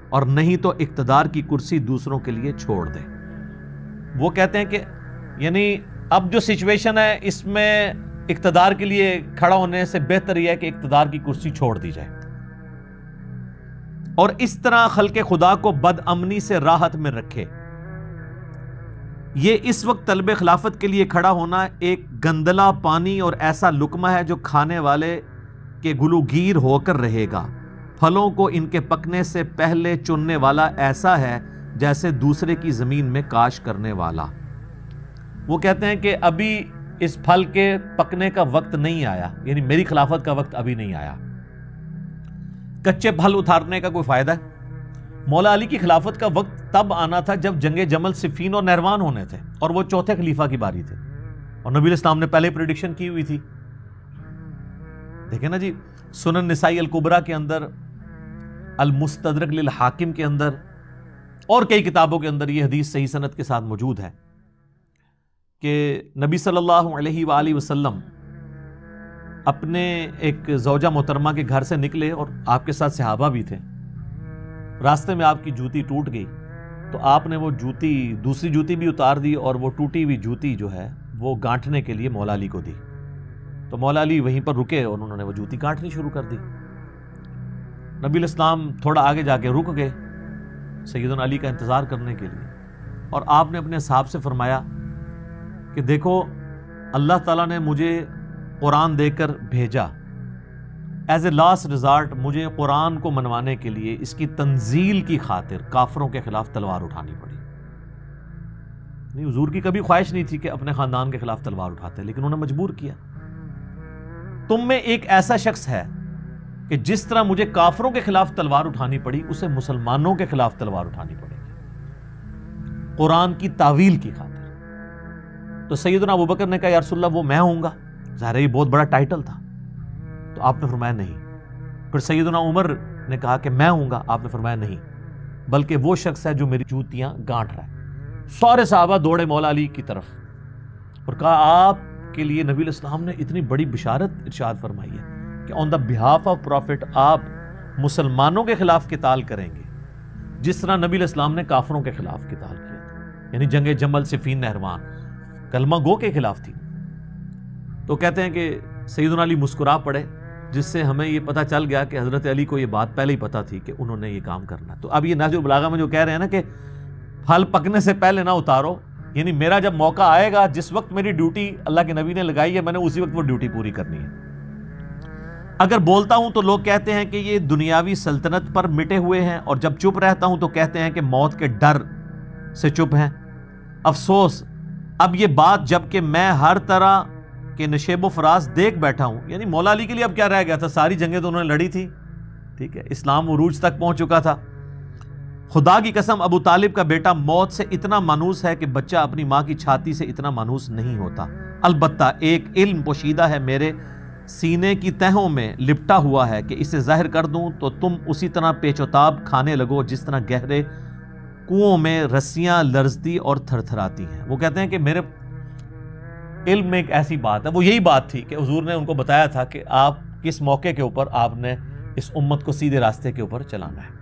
اور نہیں تو اقتدار کی کرسی دوسروں کے لیے چھوڑ دے۔ وہ کہتے ہیں کہ یعنی اب جو سچویشن ہے اس میں اقتدار کے لیے کھڑا ہونے سے بہتر یہ ہے کہ اقتدار کی کرسی چھوڑ دی جائے، اور اس طرح خلق خدا کو بد امنی سے راحت میں رکھے۔ یہ اس وقت طلب خلافت کے لیے کھڑا ہونا ایک گندلا پانی اور ایسا لقمہ ہے جو کھانے والے کے گلوگیر ہو کر رہے گا۔ پھلوں کو ان کے پکنے سے پہلے چننے والا ایسا ہے جیسے دوسرے کی زمین میں کاش کرنے والا۔ وہ کہتے ہیں کہ ابھی اس پھل کے پکنے کا وقت نہیں آیا، یعنی میری خلافت کا وقت ابھی نہیں آیا۔ کچے پھل اتارنے کا کوئی فائدہ ہے؟ مولا علی کی خلافت کا وقت تب آنا تھا جب جنگ جمل، صفین اور نہروان ہونے تھے، اور وہ چوتھے خلیفہ کی باری تھے، اور نبی الاسلام نے پہلے پریڈکشن کی ہوئی تھی۔ دیکھیں نا جی، سنن نسائی الکبریٰ کے اندر، المستدرک للحاکم کے اندر، اور کئی کتابوں کے اندر یہ حدیث صحیح سند کے ساتھ موجود ہے کہ نبی صلی اللہ علیہ وآلہ وسلم اپنے ایک زوجہ محترمہ کے گھر سے نکلے، اور آپ کے ساتھ صحابہ بھی تھے۔ راستے میں آپ کی جوتی ٹوٹ گئی، تو آپ نے وہ جوتی، دوسری جوتی بھی اتار دی، اور وہ ٹوٹی ہوئی جوتی جو ہے وہ گانٹھنے کے لیے مولا علی کو دی۔ تو مولا علی وہیں پر رکے اور انہوں نے وہ جوتی گانٹھنی شروع کر دی۔ نبی الاسلام تھوڑا آگے جا کے رک گئے سیدنا علی کا انتظار کرنے کے لیے، اور آپ نے اپنے اصحاب سے فرمایا کہ دیکھو، اللہ تعالیٰ نے مجھے قرآن دے کر بھیجا، ایز اے لاسٹ ریزارٹ مجھے قرآن کو منوانے کے لیے اس کی تنزیل کی خاطر کافروں کے خلاف تلوار اٹھانی پڑی۔ نہیں، حضور کی کبھی خواہش نہیں تھی کہ اپنے خاندان کے خلاف تلوار اٹھاتے، لیکن انہوں نے مجبور کیا۔ تم میں ایک ایسا شخص ہے کہ جس طرح مجھے کافروں کے خلاف تلوار اٹھانی پڑی، اسے مسلمانوں کے خلاف تلوار اٹھانی پڑے گی، قرآن کی تعویل کی خاطر۔ تو سیدنا ابوبکر نے کہا یا رسول اللہ وہ میں ہوں گا، ظاہر ہے یہ بہت بڑا ٹائٹل تھا، تو آپ نے فرمایا نہیں۔ پھر سیدنا عمر نے کہا کہ میں ہوں گا، آپ نے فرمایا نہیں، بلکہ وہ شخص ہے جو میری جوتیاں گانٹ رہا ہے۔ سارے صحابہ دوڑے مولا علی کی طرف اور کہا آپ کے لیے نبی الاسلام نے اتنی بڑی بشارت ارشاد فرمائی ہے کہ آن دا بہاف آف پروفٹ آپ مسلمانوں کے خلاف قتال کریں گے، جس طرح نبی الاسلام نے کافروں کے خلاف قتال کیا تھا، یعنی جنگ جمل، صفین، نہروان کلمہ گو کے خلاف تھی۔ تو کہتے ہیں کہ سیدنا علی مسکرا پڑے، جس سے ہمیں یہ پتہ چل گیا کہ حضرت علی کو یہ بات پہلے ہی پتہ تھی کہ انہوں نے یہ کام کرنا۔ تو اب یہ نہج البلاغہ میں جو کہہ رہے ہیں نا کہ پھل پکنے سے پہلے نہ اتارو، یعنی میرا جب موقع آئے گا، جس وقت میری ڈیوٹی اللہ کے نبی نے لگائی ہے، میں نے اسی وقت وہ ڈیوٹی پوری کرنی ہے۔ اگر بولتا ہوں تو لوگ کہتے ہیں کہ یہ دنیاوی سلطنت پر مٹے ہوئے ہیں، اور جب چپ رہتا ہوں تو کہتے ہیں کہ موت کے ڈر سے چپ ہیں۔ افسوس، اب یہ بات جب کہ میں ہر طرح کے نشیب و فراز دیکھ بیٹھا ہوں، یعنی مولا علی کے لیے اب کیا رہ گیا تھا، ساری جنگیں تو انہوں نے لڑی تھی، ٹھیک ہے، اسلام عروج تک پہنچ چکا تھا۔ خدا کی قسم، ابو طالب کا بیٹا موت سے اتنا مانوس ہے کہ بچہ اپنی ماں کی چھاتی سے اتنا مانوس نہیں ہوتا۔ البتہ ایک علم پوشیدہ ہے میرے سینے کی تہوں میں لپٹا ہوا ہے کہ اسے ظاہر کر دوں تو تم اسی طرح پیچ و تاب کھانے لگو جس طرح گہرے کنووں میں رسیاں لرزتی اور تھر تھراتی ہیں۔ وہ کہتے ہیں کہ میرے علم میں ایک ایسی بات ہے، وہ یہی بات تھی کہ حضور نے ان کو بتایا تھا کہ آپ کس موقع کے اوپر آپ نے اس امت کو سیدھے راستے کے اوپر چلانا ہے۔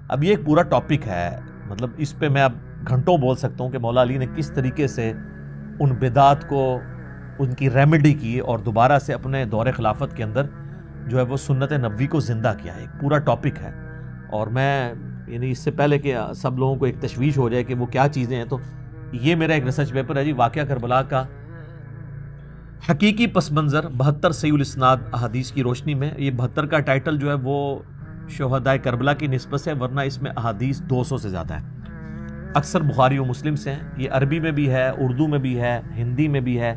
اب یہ ایک پورا ٹاپک ہے، مطلب اس پہ میں اب گھنٹوں بول سکتا ہوں کہ مولا علی نے کس طریقے سے ان بدعات کو، ان کی ریمیڈی کی، اور دوبارہ سے اپنے دور خلافت کے اندر جو ہے وہ سنت نبوی کو زندہ کیا ہے۔ ایک پورا ٹاپک ہے، اور میں یعنی اس سے پہلے کہ سب لوگوں کو ایک تشویش ہو جائے کہ وہ کیا چیزیں ہیں، تو یہ میرا ایک ریسرچ پیپر ہے جی، واقعہ کربلا کا حقیقی پس منظر 72 صحیح الاسناد احادیث کی روشنی میں۔ یہ 72 کا ٹائٹل جو ہے وہ شہدائے کربلا کی نسبت سے، ورنہ اس میں احادیث 200 سے زیادہ ہے، اکثر بخاری و مسلم سے ہیں۔ یہ عربی میں بھی ہے، اردو میں بھی ہے، ہندی میں بھی ہے،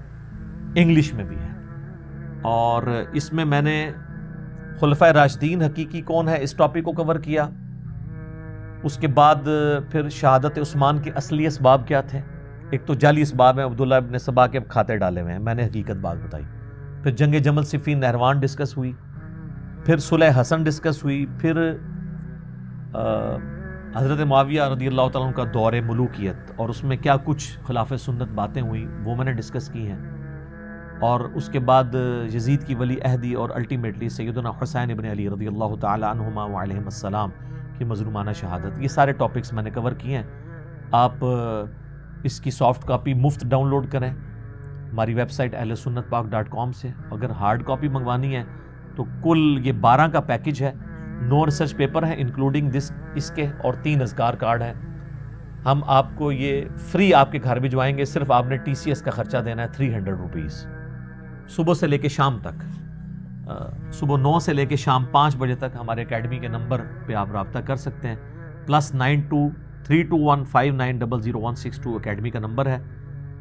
انگلش میں بھی ہے، اور اس میں نے خلفائے راشدین حقیقی کون ہے اس ٹاپک کو کور کیا۔ اس کے بعد پھر شہادت عثمان کے اصلی اسباب کیا تھے، ایک تو جعلی اسباب ہیں، عبداللہ ابن سبا کے کھاتے ڈالے ہوئے ہیں، میں نے حقیقت بات بتائی۔ پھر جنگ جمل، صفین، نہروان ڈسکس ہوئی، پھر صلح حسن ڈسکس ہوئی، پھر حضرت معاویہ رضی اللہ تعالیٰ عنہ کا دور ملوکیت اور اس میں کیا کچھ خلاف سنت باتیں ہوئیں وہ میں نے ڈسکس کی ہیں، اور اس کے بعد یزید کی ولی عہدی اور الٹیمیٹلی سیدنا حسین ابن علی رضی اللہ تعالی عنہما وعلیہم السلام کی مظلومانہ شہادت، یہ سارے ٹاپکس میں نے کور کیے ہیں۔ آپ اس کی سافٹ کاپی مفت ڈاؤن لوڈ کریں ہماری ویب سائٹ ahlsunnatpak.com سے۔ اگر ہارڈ کاپی منگوانی ہے تو کل یہ 12 کا پیکج ہے، 9 ریسرچ پیپر ہیں انکلوڈنگ دس، اس کے، اور 3 اذکار کارڈ ہیں۔ ہم آپ کو یہ فری آپ کے گھر بھجوائیں گے، صرف آپ نے TCS کا خرچہ دینا ہے 300 روپیز، صبح سے لے کے شام تک، صبح 9 سے لے کے شام 5 بجے تک ہمارے اکیڈمی کے نمبر پہ آپ رابطہ کر سکتے ہیں۔ +923215900162 اکیڈمی کا نمبر ہے۔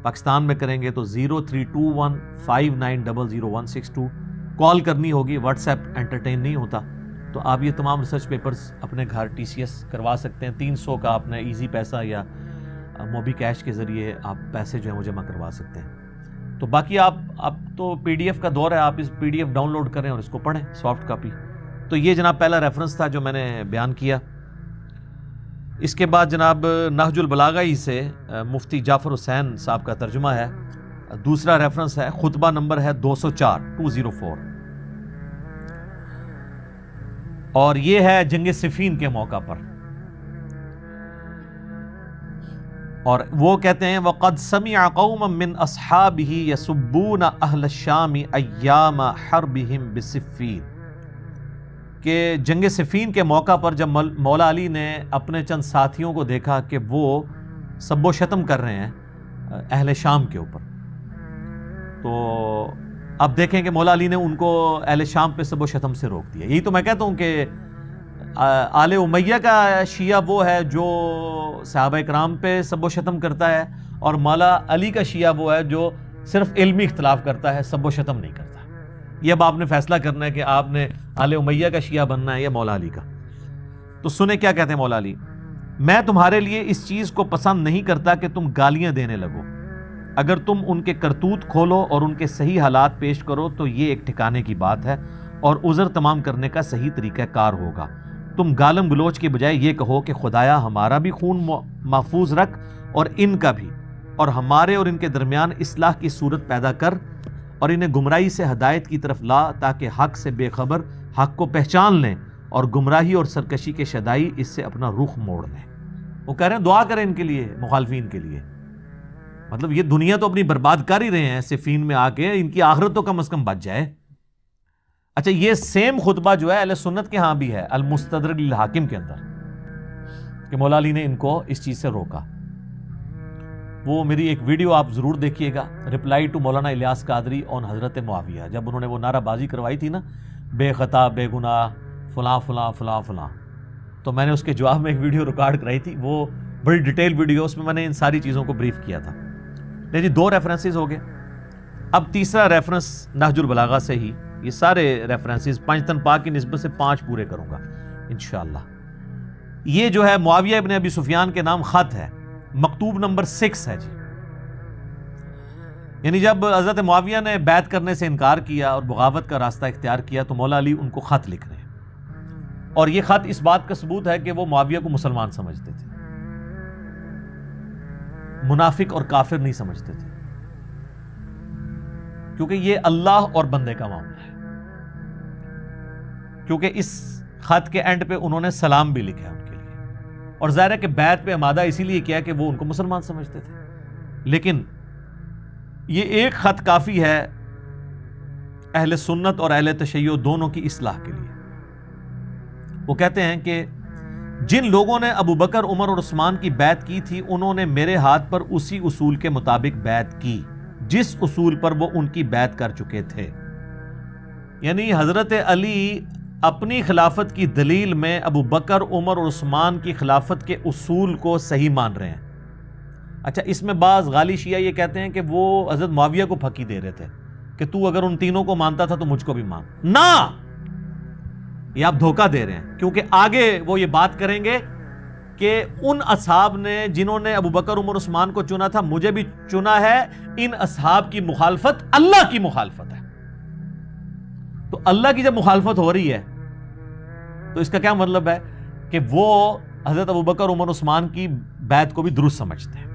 پاکستان میں کریں گے تو 032159000162 کال کرنی ہوگی، واٹس ایپ انٹرٹین نہیں ہوتا، تو آپ یہ تمام ریسرچ پیپرز اپنے گھر TCS کروا سکتے ہیں۔ 300 کا آپ نے ایزی پیسہ یا موبی کیش کے ذریعے آپ پیسے جو ہیں وہ جمع کروا سکتے ہیں۔ تو باقی آپ تو PDF کا دور ہے، آپ اس PDF ڈاؤن لوڈ کریں اور اس کو پڑھیں سافٹ کاپی۔ تو یہ جناب پہلا ریفرنس تھا جو میں نے بیان کیا۔ اس کے بعد جناب نہج البلاغہ ہی سے مفتی جعفر حسین صاحب کا ترجمہ ہے، دوسرا ریفرنس ہے، خطبہ نمبر ہے 204 اور یہ ہے جنگ صفین کے موقع پر، اور وہ کہتے ہیں وَقَدْ سَمِعَ قَوْمًا مِّنْ أَصْحَابِهِ يَسُبُّونَ أَهْلَ الشَّامِ أَيَّامَ حَرْبِهِمْ بِصِفِّینَ، کہ جنگ صفین کے موقع پر جب مولا علی نے اپنے چند ساتھیوں کو دیکھا کہ وہ سب و شتم کر رہے ہیں اہل شام کے اوپر، تو اب دیکھیں کہ مولا علی نے ان کو اہل شام پہ سب و شتم سے روک دیا۔ یہی تو میں کہتا ہوں کہ آل امیہ کا شیعہ وہ ہے جو صحابہ کرام پہ سب و شتم کرتا ہے، اور مولا علی کا شیعہ وہ ہے جو صرف علمی اختلاف کرتا ہے، سب و شتم نہیں کرتا۔ یہ اب آپ نے فیصلہ کرنا ہے کہ آپ نے آل امیہ کا شیعہ بننا ہے یا مولا علی کا۔ تو سنیں کیا کہتے ہیں مولا علی، میں تمہارے لیے اس چیز کو پسند نہیں کرتا کہ تم گالیاں دینے لگو، اگر تم ان کے کرتوت کھولو اور ان کے صحیح حالات پیش کرو تو یہ ایک ٹھکانے کی بات ہے اور عذر تمام کرنے کا صحیح طریقہ کار ہوگا۔ تم گالم گلوچ کے بجائے یہ کہو کہ خدایا ہمارا بھی خون محفوظ رکھ اور ان کا بھی، اور ہمارے اور ان کے درمیان اصلاح کی صورت پیدا کر اور انہیں گمراہی سے ہدایت کی طرف لا، تاکہ حق سے بے خبر حق کو پہچان لیں اور گمراہی اور سرکشی کے شدائی اس سے اپنا رخ موڑ لیں۔ وہ کہہ رہے ہیں دعا کریں ان کے لیے، مخالفین کے لیے، مطلب یہ دنیا تو اپنی برباد کر ہی رہے ہیں صفین میں آ کے، ان کی آخرت تو کم از کم بچ جائے۔ اچھا یہ سیم خطبہ جو ہے اہل سنت کے ہاں بھی ہے المستدرک للحاکم کے اندر، کہ مولا علی نے ان کو اس چیز سے روکا۔ وہ میری ایک ویڈیو آپ ضرور دیکھیے گا، رپلائی ٹو مولانا الیاس قادری آن حضرت معاویہ، جب انہوں نے وہ نعرہ بازی کروائی تھی نا، بے خطا بے گناہ فلاں فلاں فلاں فلاں، تو میں نے اس کے جواب میں ایک ویڈیو ریکارڈ کرائی تھی، وہ بڑی ڈیٹیل ویڈیو، اس میں میں نے ان ساری چیزوں کو بریف کیا تھا۔ لیکن 2 ریفرنسز ہو گئے، اب تیسرا ریفرنس نہج البلاغہ سے ہی، یہ سارے ریفرنسز پنجتن پاک کی نسبت سے 5 پورے کروں گا انشاءاللہ۔ یہ جو ہے معاویہ ابن ابی سفیان کے نام خط ہے، مکتوب نمبر 6 ہے جی، یعنی جب حضرت معاویہ نے بیعت کرنے سے انکار کیا اور بغاوت کا راستہ اختیار کیا تو مولا علی ان کو خط لکھ رہے ہیں، اور یہ خط اس بات کا ثبوت ہے کہ وہ معاویہ کو مسلمان سمجھتے تھے، منافق اور کافر نہیں سمجھتے تھے، کیونکہ یہ اللہ اور بندے کا معاملہ ہے۔ کیونکہ اس خط کے اینڈ پہ انہوں نے سلام بھی لکھا ہے ان کے لیے، اور ظاہر ہے کہ بیعت پہ آمادہ اسی لیے کیا کہ وہ ان کو مسلمان سمجھتے تھے، لیکن یہ ایک خط کافی ہے اہل سنت اور اہل تشیع دونوں کی اصلاح کے لیے۔ وہ کہتے ہیں کہ جن لوگوں نے ابو بکر عمر اور عثمان کی بیعت کی تھی انہوں نے میرے ہاتھ پر اسی اصول کے مطابق بیعت کی جس اصول پر وہ ان کی بیعت کر چکے تھے، یعنی حضرت علی اپنی خلافت کی دلیل میں ابو بکر عمر اور عثمان کی خلافت کے اصول کو صحیح مان رہے ہیں۔ اچھا اس میں بعض غالی شیعہ یہ کہتے ہیں کہ وہ حضرت معاویہ کو پھکی دے رہے تھے کہ تو اگر ان تینوں کو مانتا تھا تو مجھ کو بھی مان، نہ، یہ آپ دھوکہ دے رہے ہیں، کیونکہ آگے وہ یہ بات کریں گے کہ ان اصحاب نے جنہوں نے ابو بکر عمر عثمان کو چنا تھا مجھے بھی چنا ہے، ان اصحاب کی مخالفت اللہ کی مخالفت ہے۔ تو اللہ کی جب مخالفت ہو رہی ہے تو اس کا کیا مطلب ہے کہ وہ حضرت ابوبکر عمر عثمان کی بیعت کو بھی درست سمجھتے ہیں،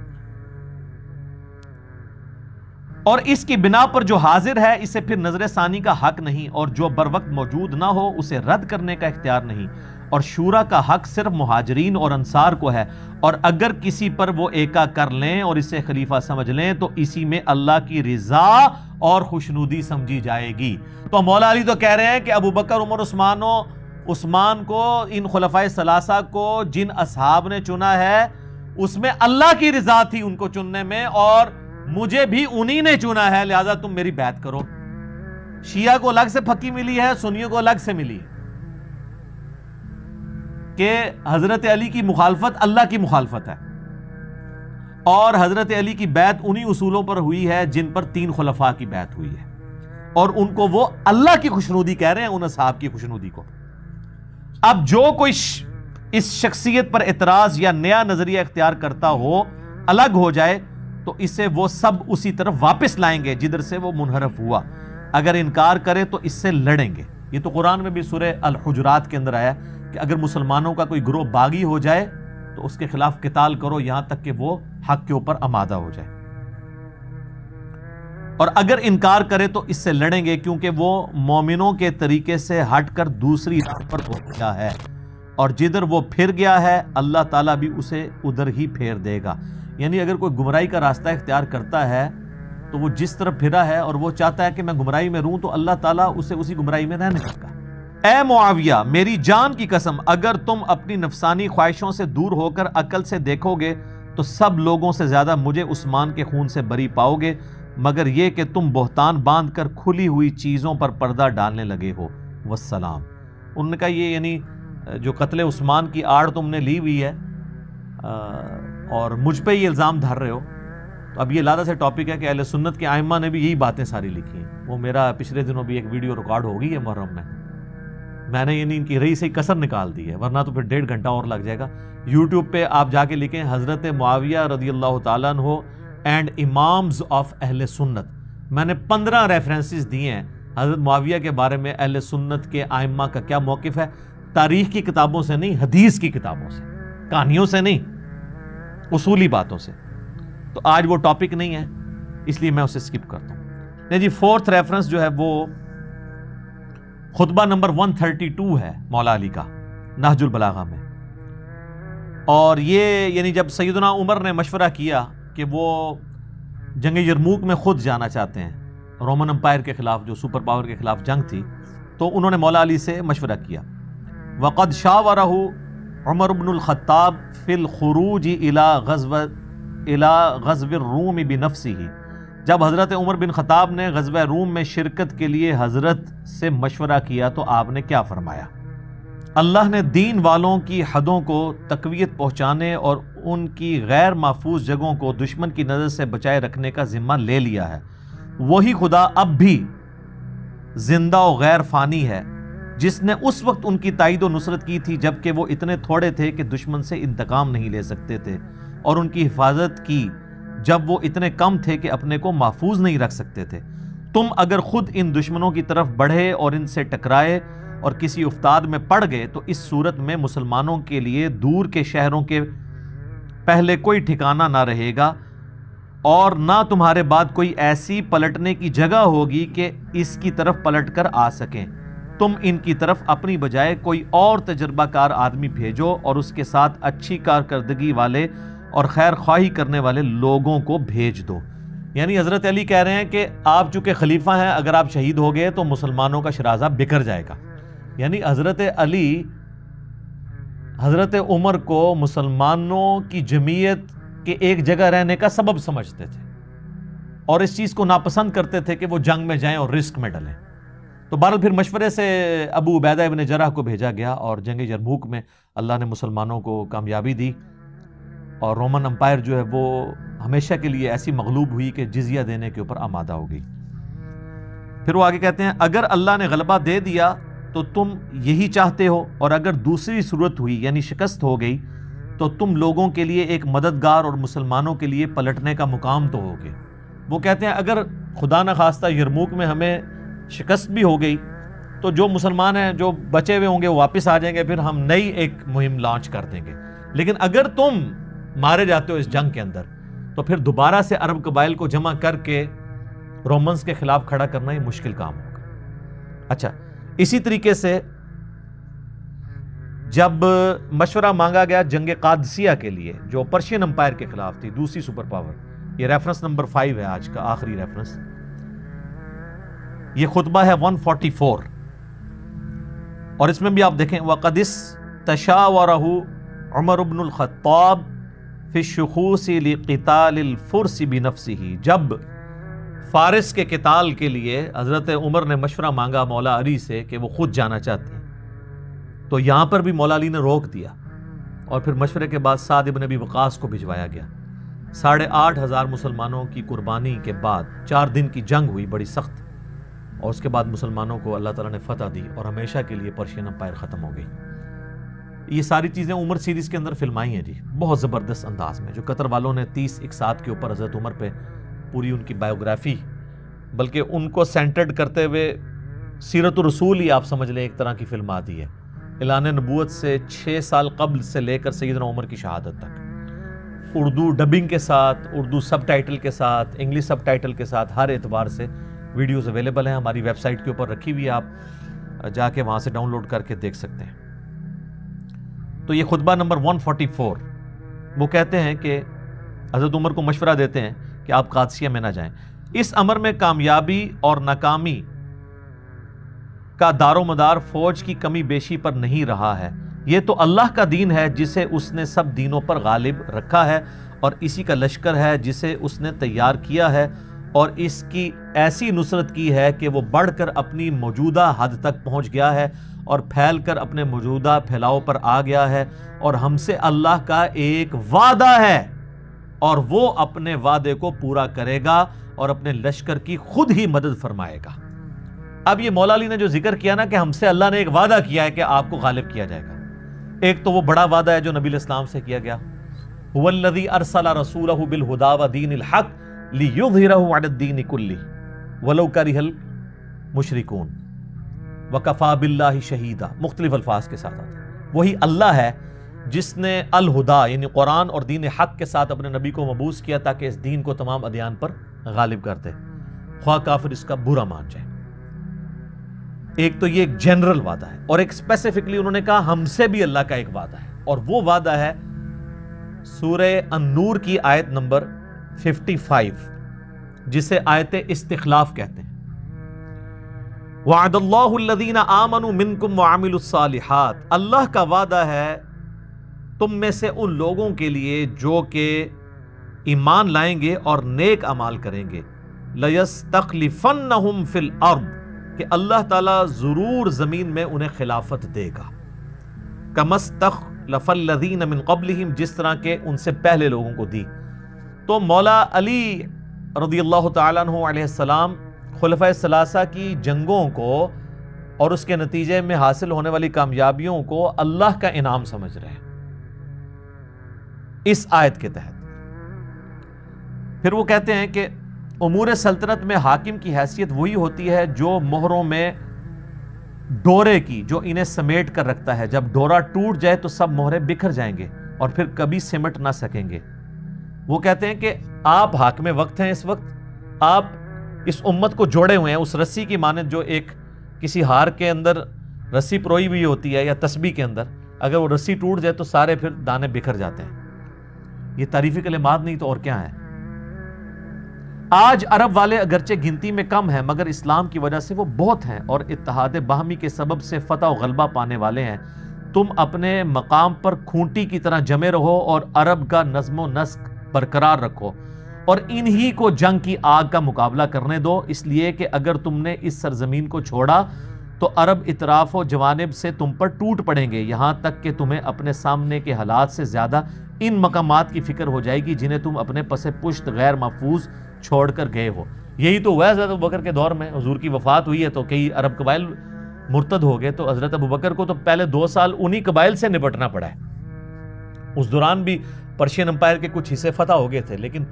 اور اس کی بنا پر جو حاضر ہے اسے پھر نظر ثانی کا حق نہیں، اور جو بر وقت موجود نہ ہو اسے رد کرنے کا اختیار نہیں، اور شورا کا حق صرف مہاجرین اور انصار کو ہے، اور اگر کسی پر وہ ایکا کر لیں اور اسے خلیفہ سمجھ لیں تو اسی میں اللہ کی رضا اور خوشنودی سمجھی جائے گی۔ تو مولا علی تو کہہ رہے ہیں کہ ابوبکر عمر عثمان کو، ان خلفائے ثلاثہ کو جن اصحاب نے چنا ہے اس میں اللہ کی رضا تھی ان کو چننے میں، اور مجھے بھی انہی نے چنا ہے، لہذا تم میری بیعت کرو۔ شیعہ کو الگ سے پھکی ملی ہے، سنیوں کو الگ سے ملی ہے کہ حضرت علی کی مخالفت اللہ کی مخالفت ہے، اور حضرت علی کی بیعت انہی اصولوں پر ہوئی ہے جن پر 3 خلفاء کی بیعت ہوئی ہے، اور ان کو وہ اللہ کی خوشنودی کہہ رہے ہیں، ان اصحاب کی خوشنودی کو۔ اب جو کوئی اس شخصیت پر اعتراض یا نیا نظریہ اختیار کرتا ہو، الگ ہو جائے، تو اسے وہ سب اسی طرف واپس لائیں گے جدھر سے وہ منحرف ہوا۔ اگر انکار کرے تو اس سے لڑیں گے۔ یہ تو قرآن میں بھی سورہ الحجرات کے اندر آیا کہ اگر مسلمانوں کا کوئی گروہ باغی ہو جائے تو اس کے خلاف قتال کرو یہاں تک کہ وہ حق کے اوپر آمادہ ہو جائے، اور اگر انکار کرے تو اس سے لڑیں گے، کیونکہ وہ مومنوں کے طریقے سے ہٹ کر دوسری راہ پر ہو گیا ہے، اور جدھر وہ پھر گیا ہے اللہ تعالیٰ بھی اسے ادھر ہی پھیر دے گا۔ یعنی اگر کوئی گمراہی کا راستہ اختیار کرتا ہے تو وہ جس طرف پھرا ہے اور وہ چاہتا ہے کہ میں گمراہی میں رہوں، تو اللہ تعالیٰ اسے اسی گمراہی میں رہنے دے گا۔ اے معاویہ، میری جان کی قسم، اگر تم اپنی نفسانی خواہشوں سے دور ہو کر عقل سے دیکھو گے تو سب لوگوں سے زیادہ مجھے عثمان کے خون سے بری پاؤ گے، مگر یہ کہ تم بہتان باندھ کر کھلی ہوئی چیزوں پر پردہ ڈالنے لگے ہو۔ والسلام۔ انہوں نے کہا یہ یعنی جو قتل عثمان کی آڑ تم نے لی ہوئی ہے اور مجھ پہ یہ الزام دھر رہے ہو، تو اب یہ لادہ سے ٹاپک ہے کہ اہل سنت کے ائمہ نے بھی یہی باتیں ساری لکھی ہیں۔ وہ میرا پچھلے دنوں بھی ایک ویڈیو ریکارڈ ہو گئی ہے محرم میں نے یعنی ان کی رئی سے کسر نکال دی ہے، ورنہ تو پھر 1.5 گھنٹہ اور لگ جائے گا۔ یوٹیوب پہ آپ جا کے لکھیں حضرت معاویہ رضی اللہ تعالیٰ عنہ اینڈ امامز آف اہل سنت، میں نے 15 ریفرنسز دیے ہیں حضرت معاویہ کے بارے میں، اہل سنت کے ائمہ کا کیا موقف ہے، تاریخ کی کتابوں سے نہیں، حدیث کی کتابوں سے، کہانیوں سے نہیں، اصولی باتوں سے۔ تو آج وہ ٹاپک نہیں ہے اس لیے میں اسے سکپ کرتا ہوں۔ نہیں جی، 4th ریفرنس جو ہے وہ خطبہ نمبر 132 ہے مولا علی کا نہج البلاغہ میں، اور یہ یعنی جب سیدنا عمر نے مشورہ کیا کہ وہ جنگ یرموک میں خود جانا چاہتے ہیں، رومن امپائر کے خلاف جو سپر پاور کے خلاف جنگ تھی، تو انہوں نے مولا علی سے مشورہ کیا۔ وقد شاورہ عمر بن الخطاب فی الخروج الی غزو الروم بنفسہ، جب حضرت عمر بن خطاب نے غزوہ روم میں شرکت کے لیے حضرت سے مشورہ کیا تو آپ نے کیا فرمایا؟ اللہ نے دین والوں کی حدوں کو تقویت پہنچانے اور ان کی غیر محفوظ جگہوں کو دشمن کی نظر سے بچائے رکھنے کا ذمہ لے لیا ہے۔ وہی خدا اب بھی زندہ و غیر فانی ہے جس نے اس وقت ان کی تائید و نصرت کی تھی جبکہ وہ اتنے تھوڑے تھے کہ دشمن سے انتقام نہیں لے سکتے تھے، اور ان کی حفاظت کی جب وہ اتنے کم تھے کہ اپنے کو محفوظ نہیں رکھ سکتے تھے۔ تم اگر خود ان دشمنوں کی طرف بڑھے اور ان سے ٹکرائے اور کسی افتاد میں پڑ گئے تو اس صورت میں مسلمانوں کے لیے دور کے شہروں کے پہلے کوئی ٹھکانہ نہ رہے گا، اور نہ تمہارے بعد کوئی ایسی پلٹنے کی جگہ ہوگی کہ اس کی طرف پلٹ کر آ سکیں۔ تم ان کی طرف اپنی بجائے کوئی اور تجربہ کار آدمی بھیجو اور اس کے ساتھ اچھی کارکردگی والے اور خیر خواہی کرنے والے لوگوں کو بھیج دو۔ یعنی حضرت علی کہہ رہے ہیں کہ آپ چونکہ خلیفہ ہیں، اگر آپ شہید ہو گئے تو مسلمانوں کا شرازہ بکھر جائے گا۔ یعنی حضرت علی حضرت عمر کو مسلمانوں کی جمعیت کے ایک جگہ رہنے کا سبب سمجھتے تھے، اور اس چیز کو ناپسند کرتے تھے کہ وہ جنگ میں جائیں اور رسک میں ڈلیں۔ تو بہرحال پھر مشورے سے ابو عبیدہ ابن جرح کو بھیجا گیا، اور جنگ یرموک میں اللہ نے مسلمانوں کو کامیابی دی، اور رومن امپائر جو ہے وہ ہمیشہ کے لیے ایسی مغلوب ہوئی کہ جزیہ دینے کے اوپر آمادہ ہو گئی۔ پھر وہ آگے کہتے ہیں اگر اللہ نے غلبہ دے دیا تو تم یہی چاہتے ہو، اور اگر دوسری صورت ہوئی یعنی شکست ہو گئی تو تم لوگوں کے لیے ایک مددگار اور مسلمانوں کے لیے پلٹنے کا مقام تو ہوگے۔ وہ کہتے ہیں اگر خدا نخواستہ یرموک میں ہمیں شکست بھی ہو گئی تو جو مسلمان ہیں جو بچے ہوئے ہوں گے وہ واپس آ جائیں گے، پھر ہم نئی ایک مہم لانچ کر دیں گے۔ لیکن اگر تم مارے جاتے ہو اس جنگ کے اندر تو پھر دوبارہ سے عرب قبائل کو جمع کر کے رومنز کے خلاف کھڑا کرنا ہی مشکل کام ہوگا۔ اچھا، اسی طریقے سے جب مشورہ مانگا گیا جنگ قادسیہ کے لیے جو پرشین امپائر کے خلاف تھی، دوسری سپر پاور، یہ ریفرنس نمبر 5 ہے آج کا آخری ریفرنس، یہ خطبہ ہے 144، اور اس میں بھی آپ دیکھیں وَقَدِ اسْتَشَاوَرَهُ عمر بن الخطاب فی الشخوص لقتال الفرس بنفسه، جب فارس کے قتال کے لیے حضرت عمر نے مشورہ مانگا مولا علی سے کہ وہ خود جانا چاہتے ہیں، تو یہاں پر بھی مولا علی نے روک دیا، اور پھر مشورے کے بعد سعد ابن ابی وقاص کو بھجوایا گیا۔ 8,500 مسلمانوں کی قربانی کے بعد 4 دن کی جنگ ہوئی بڑی سخت، اور اس کے بعد مسلمانوں کو اللہ تعالیٰ نے فتح دی اور ہمیشہ کے لیے پرشین امپائر ختم ہو گئی۔ یہ ساری چیزیں عمر سیریز کے اندر فلمائی ہیں جی، بہت زبردست انداز میں، جو قطر والوں نے 30 اقساط کے اوپر حضرت عمر پہ پوری ان کی بایوگرافی، بلکہ ان کو سینٹرڈ کرتے ہوئے سیرت الرسول ہی آپ سمجھ لیں ایک طرح کی فلم آتی ہے، اعلان نبوت سے 6 سال قبل سے لے کر سیدنا عمر کی شہادت تک، اردو ڈبنگ کے ساتھ، اردو سب ٹائٹل کے ساتھ، انگلش سب ٹائٹل کے ساتھ، ہر اعتبار سے ویڈیوز اویلیبل ہیں، ہماری ویب سائٹ کے اوپر رکھی ہوئی ہے، آپ جا کے وہاں سے ڈاؤن لوڈ کر کے دیکھ سکتے ہیں۔ تو یہ خطبہ نمبر 144، وہ کہتے ہیں کہ حضرت عمر کو مشورہ دیتے ہیں کہ آپ قادسیہ میں نہ جائیں۔ اس امر میں کامیابی اور ناکامی کا دار و مدار فوج کی کمی بیشی پر نہیں رہا ہے، یہ تو اللہ کا دین ہے جسے اس نے سب دینوں پر غالب رکھا ہے، اور اسی کا لشکر ہے جسے اس نے تیار کیا ہے، اور اس کی ایسی نصرت کی ہے کہ وہ بڑھ کر اپنی موجودہ حد تک پہنچ گیا ہے اور پھیل کر اپنے موجودہ پھیلاؤ پر آ گیا ہے، اور ہم سے اللہ کا ایک وعدہ ہے اور وہ اپنے وعدے کو پورا کرے گا اور اپنے لشکر کی خود ہی مدد فرمائے گا۔ اب یہ مولا علی نے جو ذکر کیا نا کہ ہم سے اللہ نے ایک وعدہ کیا ہے کہ آپ کو غالب کیا جائے گا، ایک تو وہ بڑا وعدہ ہے جو نبی علیہ السلام سے کیا گیا، هو الذی ارسل رسولہ بالہدی ودین الحق لیظہرہ علی الدین کلہ ولو کرہ المشرکون وکفی باللہ شہیدا، مختلف الفاظ کے ساتھ آتا ہے۔ وہی اللہ ہے جس نے الہدا یعنی قرآن اور دین حق کے ساتھ اپنے نبی کو مبعوث کیا تاکہ اس دین کو تمام ادیان پر غالب کر دے، خواہ کافر اس کا برا مان جائے۔ ایک تو یہ ایک جنرل وعدہ ہے، اور ایک اسپیسیفکلی انہوں نے کہا ہم سے بھی اللہ کا ایک وعدہ ہے، اور وہ وعدہ ہے سورہ النور کی آیت نمبر 55 جسے آیت استخلاف کہتے ہیں۔ وعد اللہ الذین آمنوا منکم وعملوا الصالحات، اللہ کا وعدہ ہے تم میں سے ان لوگوں کے لیے جو کہ ایمان لائیں گے اور نیک اعمال کریں گے، لَيَسْتَخْلِفَنَّهُمْ فِي الْأَرْضِ، کہ اللہ تعالیٰ ضرور زمین میں انہیں خلافت دے گا، كَمَا اسْتَخْلَفَ الَّذِينَ مِن قَبْلِهِمْ، جس طرح کے ان سے پہلے لوگوں کو دی۔ تو مولا علی رضی اللہ تعالیٰ عنہ علیہ السلام خلفۂ ثلاثہ کی جنگوں کو اور اس کے نتیجے میں حاصل ہونے والی کامیابیوں کو اللہ کا انعام سمجھ رہے ہیں اس آیت کے تحت۔ پھر وہ کہتے ہیں کہ امور سلطنت میں حاکم کی حیثیت وہی ہوتی ہے جو مہروں میں ڈورے کی، جو انہیں سمیٹ کر رکھتا ہے، جب ڈورا ٹوٹ جائے تو سب مہرے بکھر جائیں گے اور پھر کبھی سمٹ نہ سکیں گے۔ وہ کہتے ہیں کہ آپ حاکم وقت ہیں، اس وقت آپ اس امت کو جوڑے ہوئے ہیں اس رسی کی مانند جو ایک کسی ہار کے اندر رسی پروئی ہوئی ہوتی ہے یا تسبیح کے اندر، اگر وہ رسی ٹوٹ جائے تو سارے پھر دانے بکھر جاتے ہیں۔ یہ تعریفی کلمات نہیں تو اور کیا ہے۔ آج عرب والے اگرچہ گنتی میں کم ہیں مگر اسلام کی وجہ سے وہ بہت ہیں اور اتحاد باہمی کے سبب سے فتح و غلبہ پانے والے ہیں۔ تم اپنے مقام پر کھونٹی کی طرح جمے رہو اور عرب کا نظم و نسق برقرار رکھو اور انہی کو جنگ کی آگ کا مقابلہ کرنے دو، اس لیے کہ اگر تم نے اس سرزمین کو چھوڑا تو عرب اطراف و جوانب سے تم پر ٹوٹ پڑیں گے، یہاں تک کہ تمہیں اپنے سامنے کے حالات سے زیادہ ان مقامات کی فکر ہو جائے گی جنہیں تم اپنے پس پشت غیر محفوظ چھوڑ کر گئے ہو۔ یہی تو ہوا ہے حضرت ابوبکر کے دور میں، حضور کی وفات ہوئی ہے تو کئی عرب قبائل مرتد ہو گئے، تو حضرت ابوبکر کو تو پہلے 2 سال انہی قبائل سے نپٹنا پڑا ہے۔ اس دوران بھی پرشین امپائر کے کچھ حصے فتح ہو گئے تھے لیکن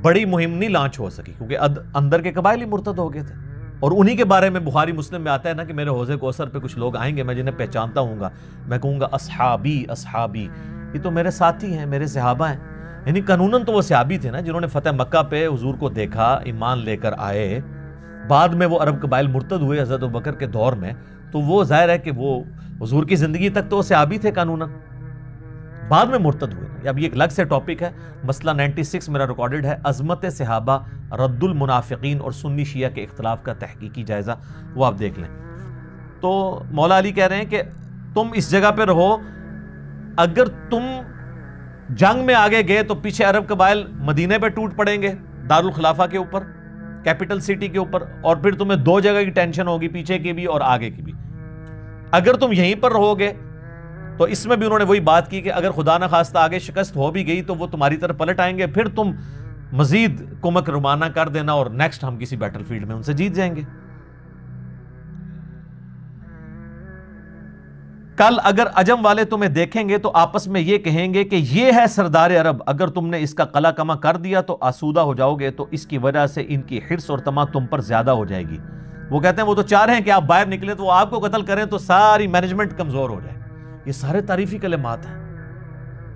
بڑی مہم نہیں لانچ ہو سکی کیونکہ اندر کے قبائل ہی مرتد ہو گئے تھے، اور انہی کے بارے میں بخاری مسلم میں آتا ہے نا کہ میرے حوض کوثر پہ کچھ لوگ آئیں گے، میں جنہیں پہچانتا ہوں گا، میں کہوں گا اصحابی اصحابی، یہ تو میرے ساتھی ہیں، میرے صحابہ ہیں۔ یعنی قانوناً تو وہ صحابی تھے نا، جنہوں نے فتح مکہ پہ حضور کو دیکھا، ایمان لے کر آئے، بعد میں وہ عرب قبائل مرتد ہوئے حضرت ابوبکر کے دور میں، تو وہ ظاہر ہے کہ وہ حضور کی زندگی تک تو وہ صحابی تھے قانوناً، بعد میں مرتد ہوئے۔ اب یہ ایک الگ سے ٹاپک ہے، مسئلہ 96 میرا ریکارڈڈ ہے، عظمت صحابہ، رد المنافقین اور سنی شیعہ کے اختلاف کا تحقیقی جائزہ، وہ آپ دیکھ لیں۔ تو مولا علی کہہ رہے ہیں کہ تم اس جگہ پہ رہو، اگر تم جنگ میں آگے گئے تو پیچھے عرب قبائل مدینے پہ ٹوٹ پڑیں گے، دارالخلافہ کے اوپر، کیپٹل سٹی کے اوپر، اور پھر تمہیں دو جگہ کی ٹینشن ہوگی، پیچھے کی بھی اور آگے کی بھی۔ اگر تم یہیں پر رہو گے تو اس میں بھی انہوں نے وہی بات کی کہ اگر خدا نہ خواستہ آگے شکست ہو بھی گئی تو وہ تمہاری طرف پلٹ آئیں گے، پھر تم مزید کمک روانہ کر دینا اور نیکسٹ ہم کسی بیٹل فیلڈ میں ان سے جیت جائیں گے۔ کل اگر عجم والے تمہیں دیکھیں گے تو آپس میں یہ کہیں گے کہ یہ ہے سردار عرب، اگر تم نے اس کا قلع کما کر دیا تو آسودہ ہو جاؤ گے، تو اس کی وجہ سے ان کی حرص اور طمع تم پر زیادہ ہو جائے گی۔ وہ کہتے ہیں وہ تو چاہ رہے ہیں کہ آپ باہر نکلیں تو وہ آپ کو قتل کریں تو ساری مینجمنٹ کمزور ہو جائے۔ یہ سارے تعریفی کلمات ہیں،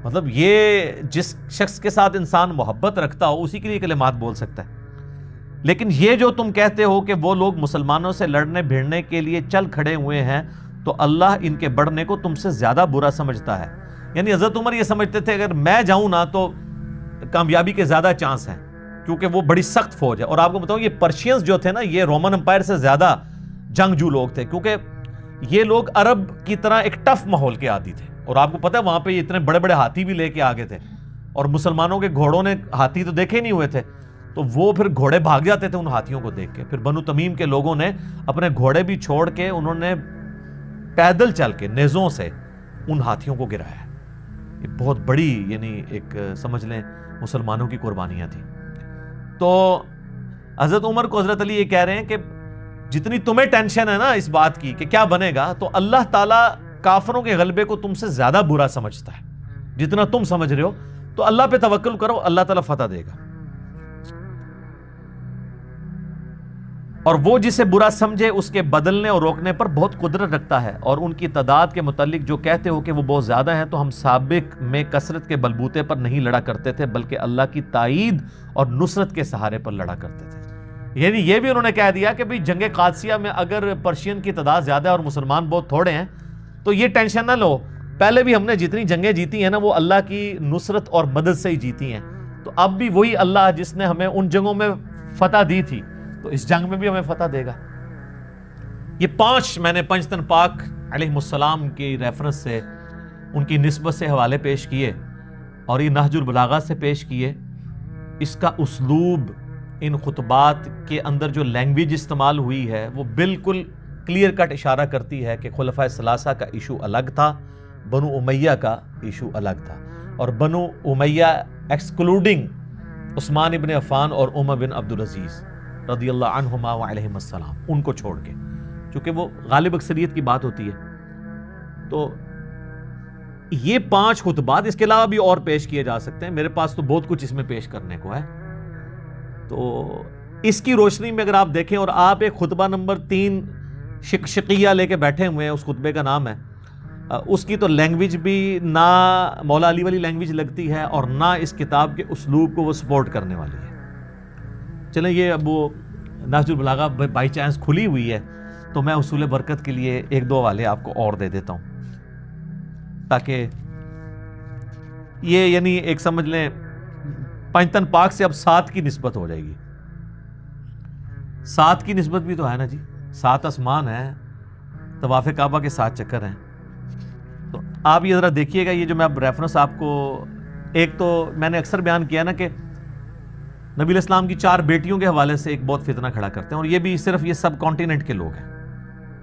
مطلب یہ جس شخص کے ساتھ انسان محبت رکھتا ہو اسی کے لیے کلمات بول سکتا ہے۔ لیکن یہ جو تم کہتے ہو کہ وہ لوگ مسلمانوں سے لڑنے بھیڑنے کے لیے چل کھڑے ہوئے ہیں تو اللہ ان کے بڑھنے کو تم سے زیادہ برا سمجھتا ہے۔ یعنی حضرت عمر یہ سمجھتے تھے اگر میں جاؤں نا تو کامیابی کے زیادہ چانس ہیں، کیونکہ وہ بڑی سخت فوج ہے۔ اور آپ کو بتاؤں یہ پرشینز جو تھے نا، یہ رومن امپائر سے زیادہ جنگجو لوگ تھے، کیونکہ یہ لوگ عرب کی طرح ایک ٹف ماحول کے عادی تھے، اور آپ کو پتہ ہے وہاں پہ یہ اتنے بڑے بڑے ہاتھی بھی لے کے آگے تھے، اور مسلمانوں کے گھوڑوں نے ہاتھی تو دیکھے نہیں ہوئے تھے، تو وہ پھر گھوڑے بھاگ جاتے تھے ان ہاتھیوں کو دیکھ کے۔ پھر بنو تمیم کے لوگوں نے اپنے گھوڑے بھی چھوڑ کے انہوں نے پیدل چل کے نیزوں سے ان ہاتھیوں کو گرایا۔ یہ بہت بڑی یعنی ایک سمجھ لیں مسلمانوں کی قربانیاں تھیں۔ تو حضرت عمر کو حضرت علی یہ کہہ رہے ہیں کہ جتنی تمہیں ٹینشن ہے نا اس بات کی کہ کیا بنے گا، تو اللہ تعالیٰ کافروں کے غلبے کو تم سے زیادہ برا سمجھتا ہے جتنا تم سمجھ رہے ہو، تو اللہ پہ توکل کرو، اللہ تعالیٰ فتح دے گا۔ اور وہ جسے برا سمجھے اس کے بدلنے اور روکنے پر بہت قدرت رکھتا ہے۔ اور ان کی تعداد کے متعلق جو کہتے ہو کہ وہ بہت زیادہ ہیں، تو ہم سابق میں کثرت کے بلبوتے پر نہیں لڑا کرتے تھے بلکہ اللہ کی تائید اور نصرت کے سہارے پر لڑا کرتے تھے۔ یعنی یہ بھی انہوں نے کہہ دیا کہ بھئی جنگ قادسیہ میں اگر پرشین کی تعداد زیادہ ہے اور مسلمان بہت تھوڑے ہیں تو یہ ٹینشن نہ لو، پہلے بھی ہم نے جتنی جنگیں جیتی ہیں نا وہ اللہ کی نصرت اور مدد سے ہی جیتی ہیں، تو اب بھی وہی اللہ جس نے ہمیں ان جنگوں میں فتح دی تھی تو اس جنگ میں بھی ہمیں فتح دے گا۔ یہ 5 میں نے پنجتن پاک علیہ السلام کی ریفرنس سے ان کی نسبت سے حوالے پیش کیے اور یہ نہج البلاغہ سے پیش کیے۔ اس کا اسلوب، ان خطبات کے اندر جو لینگویج استعمال ہوئی ہے وہ بالکل کلیئر کٹ اشارہ کرتی ہے کہ خلفائے ثلاثہ کا ایشو الگ تھا، بنو امیہ کا ایشو الگ تھا، اور بنو امیہ ایکسکلوڈنگ عثمان ابن عفان اور عمر بن عبدالعزیز رضی اللہ عنہما وعلیہم السلام، ان کو چھوڑ کے، چونکہ وہ غالب اکثریت کی بات ہوتی ہے۔ تو یہ 5 خطبات، اس کے علاوہ بھی اور پیش کیے جا سکتے ہیں، میرے پاس تو بہت کچھ اس میں پیش کرنے کو ہے۔ تو اس کی روشنی میں اگر آپ دیکھیں، اور آپ ایک خطبہ نمبر 3 شقیہ لے کے بیٹھے ہوئے ہیں، اس خطبے کا نام ہے، اس کی تو لینگویج بھی نہ مولا علی والی لینگویج لگتی ہے اور نہ اس کتاب کے اسلوب کو وہ سپورٹ کرنے والی ہے۔ چلیں یہ اب وہ نہج البلاغہ بائی چانس کھلی ہوئی ہے تو میں اصول برکت کے لیے 1-2 حوالے آپ کو اور دے دیتا ہوں، تاکہ یہ یعنی ایک سمجھ لیں پنجتن پاک سے اب 7 کی نسبت ہو جائے گی۔ 7 کی نسبت بھی تو ہے نا جی، 7 آسمان ہے، طواف کعبہ کے 7 چکر ہیں۔ تو آپ یہ ذرا دیکھیے گا، یہ جو میں اب ریفرنس آپ کو، ایک تو میں نے اکثر بیان کیا نا کہ نبی علیہ السلام کی 4 بیٹیوں کے حوالے سے ایک بہت فتنہ کھڑا کرتے ہیں، اور یہ بھی صرف یہ سب کانٹیننٹ کے لوگ ہیں۔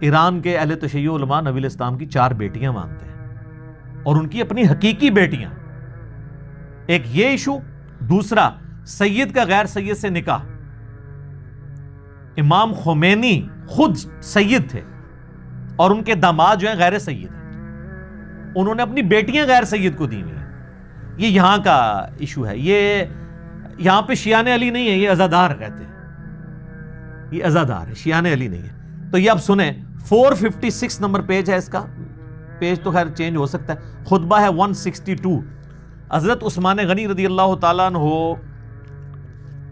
ایران کے اہل تشیع علماء نبی علیہ السلام کی 4 بیٹیاں مانتے ہیں، اور ان کی اپنی حقیقی بیٹیاں۔ ایک یہ ایشو، دوسرا سید کا غیر سید سے نکاح۔ امام خمینی خود سید تھے اور ان کے داماد جو ہیں غیر سید ہیں، انہوں نے اپنی بیٹیاں غیر سید کو دی ہوئی ہیں۔ یہ یہاں کا ایشو ہے، یہ یہاں پہ شیعان علی نہیں ہے، یہ عزادار کہتے ہیں، یہ عزادار ہے، شیعان علی نہیں ہے۔ تو یہ اب سنیں، 456 نمبر پیج ہے اس کا، پیج تو خیر چینج ہو سکتا ہے، خطبہ ہے 162۔ حضرت عثمان غنی رضی اللہ تعالیٰ عنہ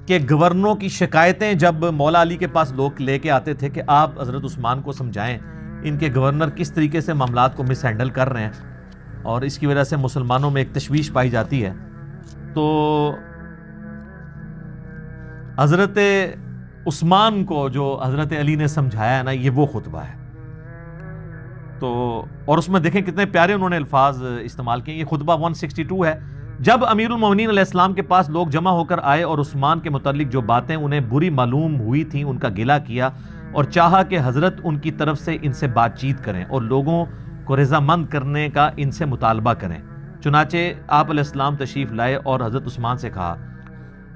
کہ گورنروں کی شکایتیں جب مولا علی کے پاس لوگ لے کے آتے تھے کہ آپ حضرت عثمان کو سمجھائیں ان کے گورنر کس طریقے سے معاملات کو مس ہینڈل کر رہے ہیں اور اس کی وجہ سے مسلمانوں میں ایک تشویش پائی جاتی ہے، تو حضرت عثمان کو جو حضرت علی نے سمجھایا ہے نا، یہ وہ خطبہ ہے۔ تو اور اس میں دیکھیں کتنے پیارے انہوں نے الفاظ استعمال کیے۔ یہ خطبہ 162 ہے۔ جب امیر المومنین علیہ السلام کے پاس لوگ جمع ہو کر آئے اور عثمان کے متعلق جو باتیں انہیں بری معلوم ہوئی تھیں ان کا گلہ کیا اور چاہا کہ حضرت ان کی طرف سے ان سے بات چیت کریں اور لوگوں کو رضامند کرنے کا ان سے مطالبہ کریں، چنانچہ آپ علیہ السلام تشریف لائے اور حضرت عثمان سے کہا،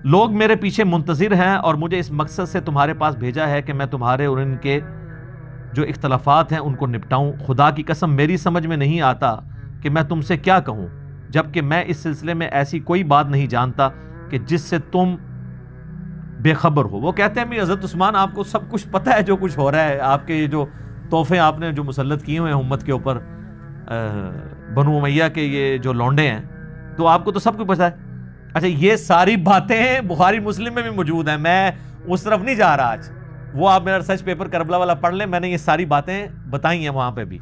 لوگ میرے پیچھے منتظر ہیں اور مجھے اس مقصد سے تمہارے پاس بھیجا ہے کہ میں تمہارے اور ان کے جو اختلافات ہیں ان کو نپٹاؤں۔ خدا کی قسم میری سمجھ میں نہیں آتا کہ میں تم سے کیا کہوں، جبکہ میں اس سلسلے میں ایسی کوئی بات نہیں جانتا کہ جس سے تم بے خبر ہو۔ وہ کہتے ہیں حضرت عثمان آپ کو سب کچھ پتہ ہے جو کچھ ہو رہا ہے، آپ کے جو تحفے آپ نے جو مسلط کیے ہوئے ہیں امت کے اوپر، بنو امیہ کے یہ جو لونڈے ہیں، تو آپ کو تو سب کچھ پتہ ہے۔ اچھا یہ ساری باتیں بخاری مسلم میں بھی موجود ہیں، میں اس طرف نہیں جا رہا آج، وہ آپ میرا ریسرچ پیپر کربلا والا پڑھ لیں، میں نے یہ ساری باتیں بتائی ہیں وہاں پہ بھی۔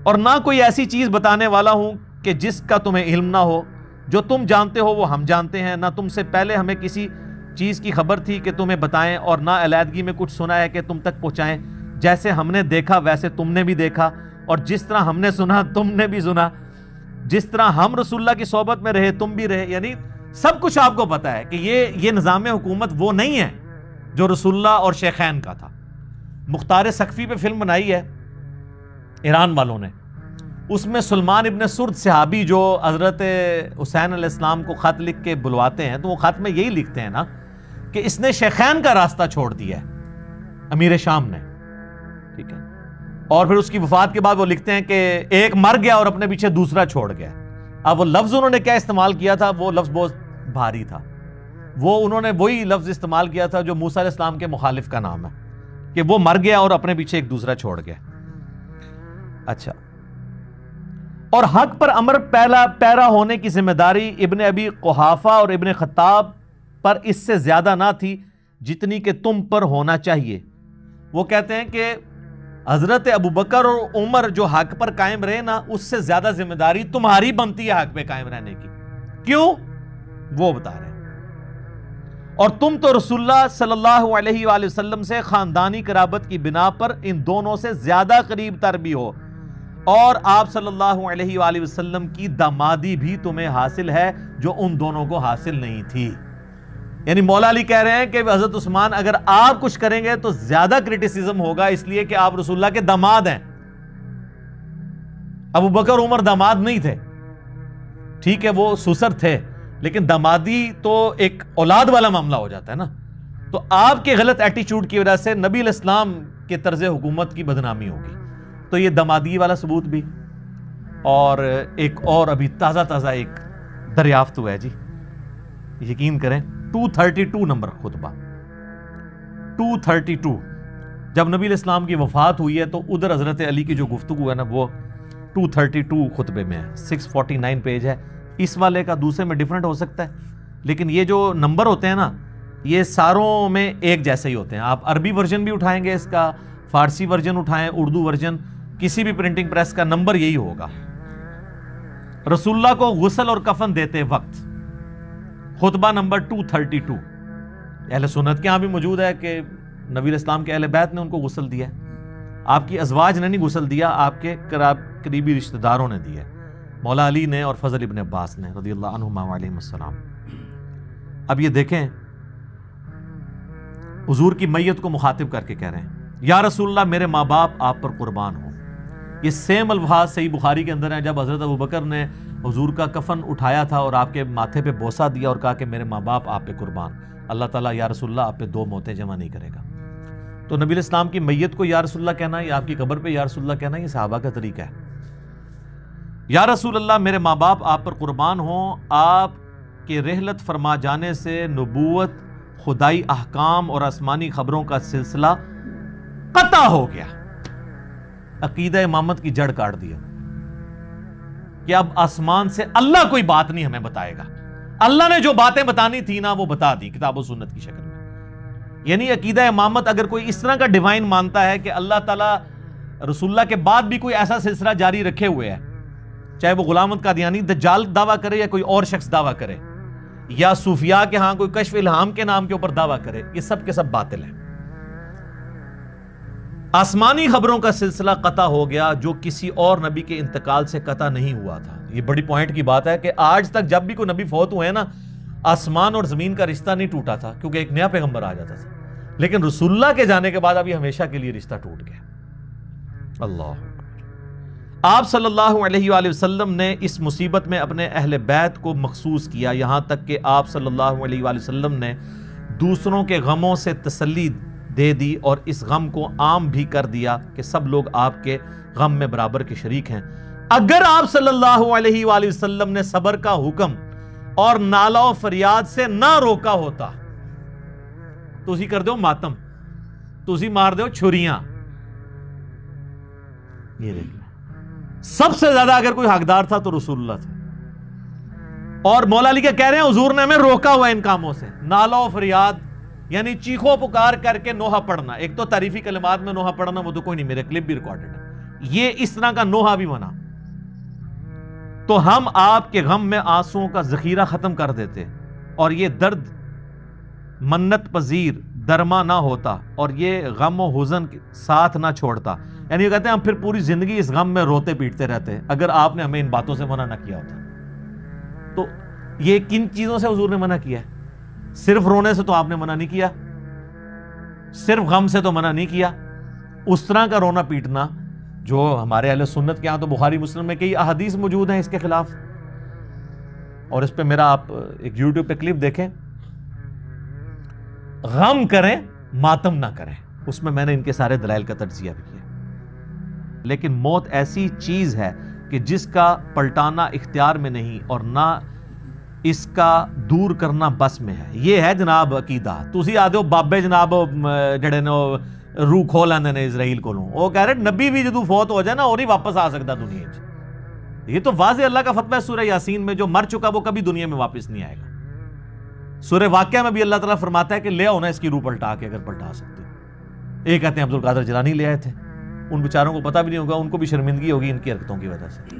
اور نہ کوئی ایسی چیز بتانے والا ہوں کہ جس کا تمہیں علم نہ ہو، جو تم جانتے ہو وہ ہم جانتے ہیں، نہ تم سے پہلے ہمیں کسی چیز کی خبر تھی کہ تمہیں بتائیں اور نہ علیحدگی میں کچھ سنا ہے کہ تم تک پہنچائیں، جیسے ہم نے دیکھا ویسے تم نے بھی دیکھا اور جس طرح ہم نے سنا تم نے بھی سنا، جس طرح ہم رسول اللہ کی صحبت میں رہے تم بھی رہے، یعنی سب کچھ آپ کو پتا ہے کہ یہ نظام حکومت وہ نہیں ہے جو رسول اللہ اور شیخین کا تھا۔ مختار سقفی پہ فلم بنائی ہے ایران والوں نے، اس میں سلمان ابن سرد صحابی جو حضرت حسین علیہ السلام کو خط لکھ کے بلواتے ہیں، تو وہ خط میں یہی لکھتے ہیں نا کہ اس نے شیخین کا راستہ چھوڑ دیا ہے امیر شام نے، ٹھیک ہے، اور پھر اس کی وفات کے بعد وہ لکھتے ہیں کہ ایک مر گیا اور اپنے پیچھے دوسرا چھوڑ گیا۔ اب وہ لفظ انہوں نے کیا استعمال کیا تھا، وہ لفظ بہت بھاری تھا، وہ انہوں نے وہی لفظ استعمال کیا تھا جو موسیٰ علیہ السلام کے مخالف کا نام ہے، کہ وہ مر گیا اور اپنے پیچھے ایک دوسرا چھوڑ گیا۔ اچھا، اور حق پر امر پیرا ہونے کی ذمہ داری ابن ابی قحافہ اور ابن خطاب پر اس سے زیادہ نہ تھی جتنی کہ تم پر ہونا چاہیے۔ وہ کہتے ہیں کہ حضرت ابوبکر اور عمر جو حق پر قائم رہے نا، اس سے زیادہ ذمہ داری تمہاری بنتی ہے حق پہ قائم رہنے کی۔ کیوں؟ وہ بتا رہے ہیں۔ اور تم تو رسول اللہ صلی اللہ علیہ وآلہ وسلم سے خاندانی قرابت کی بنا پر ان دونوں سے زیادہ قریب تر بھی ہو، اور آپ صلی اللہ علیہ وآلہ وسلم کی دامادی بھی تمہیں حاصل ہے جو ان دونوں کو حاصل نہیں تھی۔ یعنی مولا علی کہہ رہے ہیں کہ حضرت عثمان اگر آپ کچھ کریں گے تو زیادہ کرٹیسزم ہوگا، اس لیے کہ آپ رسول اللہ کے داماد ہیں۔ ابو بکر عمر داماد نہیں تھے، ٹھیک ہے وہ سسر تھے، لیکن دامادی تو ایک اولاد والا معاملہ ہو جاتا ہے نا، تو آپ کے غلط ایٹیچیوڈ کی وجہ سے نبی علیہ السلام کے طرز حکومت کی بدنامی ہوگی۔ تو یہ دامادی والا ثبوت بھی، اور ایک اور ابھی تازہ ایک دریافت ہوا ہے جی، یقین کریں 232 نمبر خطبہ 232، جب نبی علیہ السلام کی وفات ہوئی ہے تو ادھر حضرت علی کی جو گفتگو ہے نا وہ 232 خطبے میں ہے، 649 پیج ہے۔ اس والے کا دوسرے میں ڈیفرنٹ ہو سکتا ہے، لیکن یہ جو نمبر ہوتے ہیں نا یہ ساروں میں ایک جیسے ہی ہوتے ہیں۔ آپ عربی ورژن بھی اٹھائیں گے اس کا، فارسی ورژن اٹھائیں، اردو ورژن، کسی بھی پرنٹنگ پریس کا نمبر یہی ہوگا۔ رسول اللہ کو غسل اور کفن دیتے وقت، خطبہ نمبر 232، اہل سنت کے ہاں بھی موجود ہے کہ نبی علیہ السلام کے اہل بیت نے ان کو غسل دیا ہے، آپ کی ازواج نے نہیں غسل دیا، آپ کے قریبی رشتہ داروں نے دیا، مولا علی نے اور فضل ابن عباس نے رضی اللہ عنہما علیہم السلام۔ اب یہ دیکھیں حضور کی میت کو مخاطب کر کے کہہ رہے ہیں، یا رسول اللہ میرے ماں باپ آپ پر قربان ہوں۔ یہ سیم الفاظ صحیح بخاری کے اندر ہیں، جب حضرت ابوبکر نے حضور کا کفن اٹھایا تھا اور آپ کے ماتھے پہ بوسہ دیا اور کہا کہ میرے ماں باپ آپ پہ قربان، اللہ تعالیٰ یا رسول اللہ آپ پہ 2 موتیں جمع نہیں کرے گا۔ تو نبی علیہ السلام کی میت کو یا رسول اللہ کہنا، یا آپ کی قبر پہ یا رسول اللہ کہنا، یہ صحابہ کا طریقہ ہے۔ یا رسول اللہ میرے ماں باپ آپ پر قربان ہوں، آپ کے رحلت فرما جانے سے نبوت خدائی احکام اور آسمانی خبروں کا سلسلہ قطع ہو گیا. عقیدہ امامت کی جڑ کاٹ دیا کہ اب آسمان سے اللہ کوئی بات نہیں ہمیں بتائے گا. اللہ نے جو باتیں بتانی تھی نا وہ بتا دی کتاب و سنت کی شکل میں. یعنی عقیدہ امامت اگر کوئی اس طرح کا ڈیوائن مانتا ہے کہ اللہ تعالیٰ رسول اللہ کے بعد بھی کوئی ایسا سلسلہ جاری رکھے ہوئے ہے, چاہے وہ غلام احمد قادیانی دجال دعویٰ کرے یا کوئی اور شخص دعویٰ کرے, یا صوفیاء کے ہاں کوئی کشف الہام کے نام کے اوپر دعویٰ کرے, یہ سب کے سب باطل ہیں. آسمانی خبروں کا سلسلہ قطع ہو گیا جو کسی اور نبی کے انتقال سے قطع نہیں ہوا تھا. یہ بڑی پوائنٹ کی بات ہے کہ آج تک جب بھی کوئی نبی فوت ہوئے نا, آسمان اور زمین کا رشتہ نہیں ٹوٹا تھا کیونکہ ایک نیا پیغمبر آ جاتا تھا. لیکن رسول اللہ کے جانے کے بعد ابھی ہمیشہ کے لیے رشتہ ٹوٹ گیا. اللہ. آپ صلی اللہ علیہ وآلہ وسلم نے اس مصیبت میں اپنے اہل بیت کو مخصوص کیا, یہاں تک کہ آپ صلی اللہ علیہ وآلہ وسلم نے دوسروں کے غموں سے تسلی دے دی اور اس غم کو عام بھی کر دیا کہ سب لوگ آپ کے غم میں برابر کے شریک ہیں. اگر آپ صلی اللہ علیہ وآلہ وسلم نے صبر کا حکم اور نالہ و فریاد سے نہ روکا ہوتا تو اسی کر دو ماتم, تو اسی مار دو چھریاں. یہ دیکھ سب سے زیادہ اگر کوئی حقدار تھا تو رسول اللہ تھا. اور مولا علی کیا کہہ رہے ہیں, حضور نے ہمیں روکا ہوا ان کاموں سے. نالہ و فریاد یعنی چیخو پکار کر کے نوحہ پڑھنا. ایک تو تعریفی کلمات میں نوحہ پڑھنا وہ تو کوئی نہیں, میرے کلپ بھی ریکارڈڈ ہے. یہ اس طرح کا نوحہ بھی بنا تو ہم آپ کے غم میں آنسوؤں کا ذخیرہ ختم کر دیتے اور یہ درد منت پذیر درما نہ ہوتا اور یہ غم و حزن ساتھ نہ چھوڑتا. یعنی یہ کہتے ہیں ہم پھر پوری زندگی اس غم میں روتے پیٹتے رہتے اگر آپ نے ہمیں ان باتوں سے منع نہ کیا ہوتا. تو یہ کن چیزوں سے حضور نے منع کیا ہے؟ صرف رونے سے تو آپ نے منع نہیں کیا, صرف غم سے تو منع نہیں کیا. اس طرح کا رونا پیٹنا جو ہمارے اہل سنت کے ہاں تو بخاری مسلم میں کئی احادیث موجود ہیں اس کے خلاف. اور اس پہ میرا آپ ایک یوٹیوب پہ کلپ دیکھیں, غم کریں ماتم نہ کریں, اس میں نے ان کے سارے دلائل کا تجزیہ بھی کیا. لیکن موت ایسی چیز ہے کہ جس کا پلٹانا اختیار میں نہیں اور نہ اس کا دور کرنا بس میں ہے. یہ ہے جناب عقیدہ. تسی آدھے ہو بابے جناب جڑے نے روح کھو لیندے نے اسرائیل کو, وہ کہہ رہے نبی بھی جدو فوت ہو جائے نا اور ہی واپس آ سکتا دنیا میں. یہ تو واضح اللہ کا فتویٰ ہے سورہ یاسین میں, جو مر چکا وہ کبھی دنیا میں واپس نہیں آئے گا. سورہ واقعہ میں بھی اللہ تعالیٰ فرماتا ہے کہ لے آؤ نا اس کی روح پلٹا کے اگر پلٹا سکتے. ایک کہتے ہیں عبد القادر جیلانی لے آئے تھے, ان بیچاروں کو پتہ بھی نہیں ہوگا, ان کو بھی شرمندگی ہوگی ان کی حرکتوں کی وجہ سے.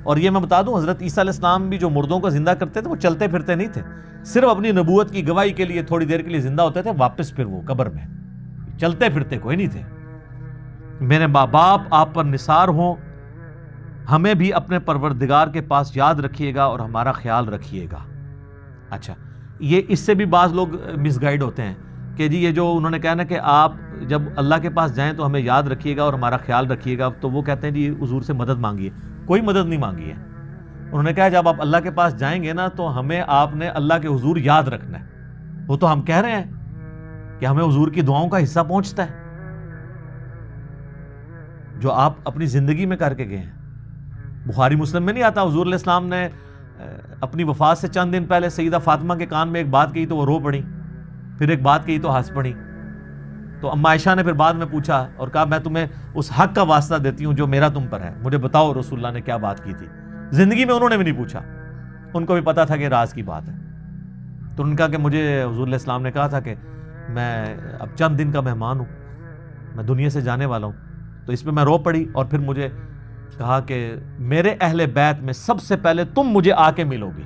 اور یہ میں بتا دوں حضرت عیسیٰ علیہ السلام بھی جو مردوں کو زندہ کرتے تھے وہ چلتے پھرتے نہیں تھے, صرف اپنی نبوت کی گواہی کے لیے تھوڑی دیر کے لیے زندہ ہوتے تھے, واپس پھر وہ قبر میں, چلتے پھرتے کوئی نہیں تھے. میرے ماں باپ آپ پر نثار ہوں, ہمیں بھی اپنے پروردگار کے پاس یاد رکھیے گا اور ہمارا خیال رکھیے گا. اچھا, یہ اس سے بھی بعض لوگ مس گائیڈ ہوتے ہیں کہ جی یہ جو انہوں نے کہا نا کہ آپ جب اللہ کے پاس جائیں تو ہمیں یاد رکھیے گا اور ہمارا خیال رکھیے گا, تو وہ کہتے ہیں جی حضور سے مدد مانگیے. کوئی مدد نہیں مانگی ہے. انہوں نے کہا جب آپ اللہ کے پاس جائیں گے نا تو ہمیں آپ نے اللہ کے حضور یاد رکھنا ہے. وہ تو ہم کہہ رہے ہیں کہ ہمیں حضور کی دعاؤں کا حصہ پہنچتا ہے جو آپ اپنی زندگی میں کر کے گئے ہیں. بخاری مسلم میں نہیں آتا حضور علیہ السلام نے اپنی وفات سے چند دن پہلے سیدہ فاطمہ کے کان میں ایک بات کہی تو وہ رو پڑی, پھر ایک بات کہی تو ہنس پڑی. تو اما عائشہ نے پھر بعد میں پوچھا اور کہا میں تمہیں اس حق کا واسطہ دیتی ہوں جو میرا تم پر ہے, مجھے بتاؤ رسول اللہ نے کیا بات کی تھی. زندگی میں انہوں نے بھی نہیں پوچھا, ان کو بھی پتا تھا کہ راز کی بات ہے. تو ان کا کہ مجھے حضور علیہ السلام نے کہا تھا کہ میں اب چند دن کا مہمان ہوں, میں دنیا سے جانے والا ہوں. تو اس پہ میں رو پڑی اور پھر مجھے کہا کہ میرے اہل بیت میں سب سے پہلے تم مجھے آ کے ملو گی.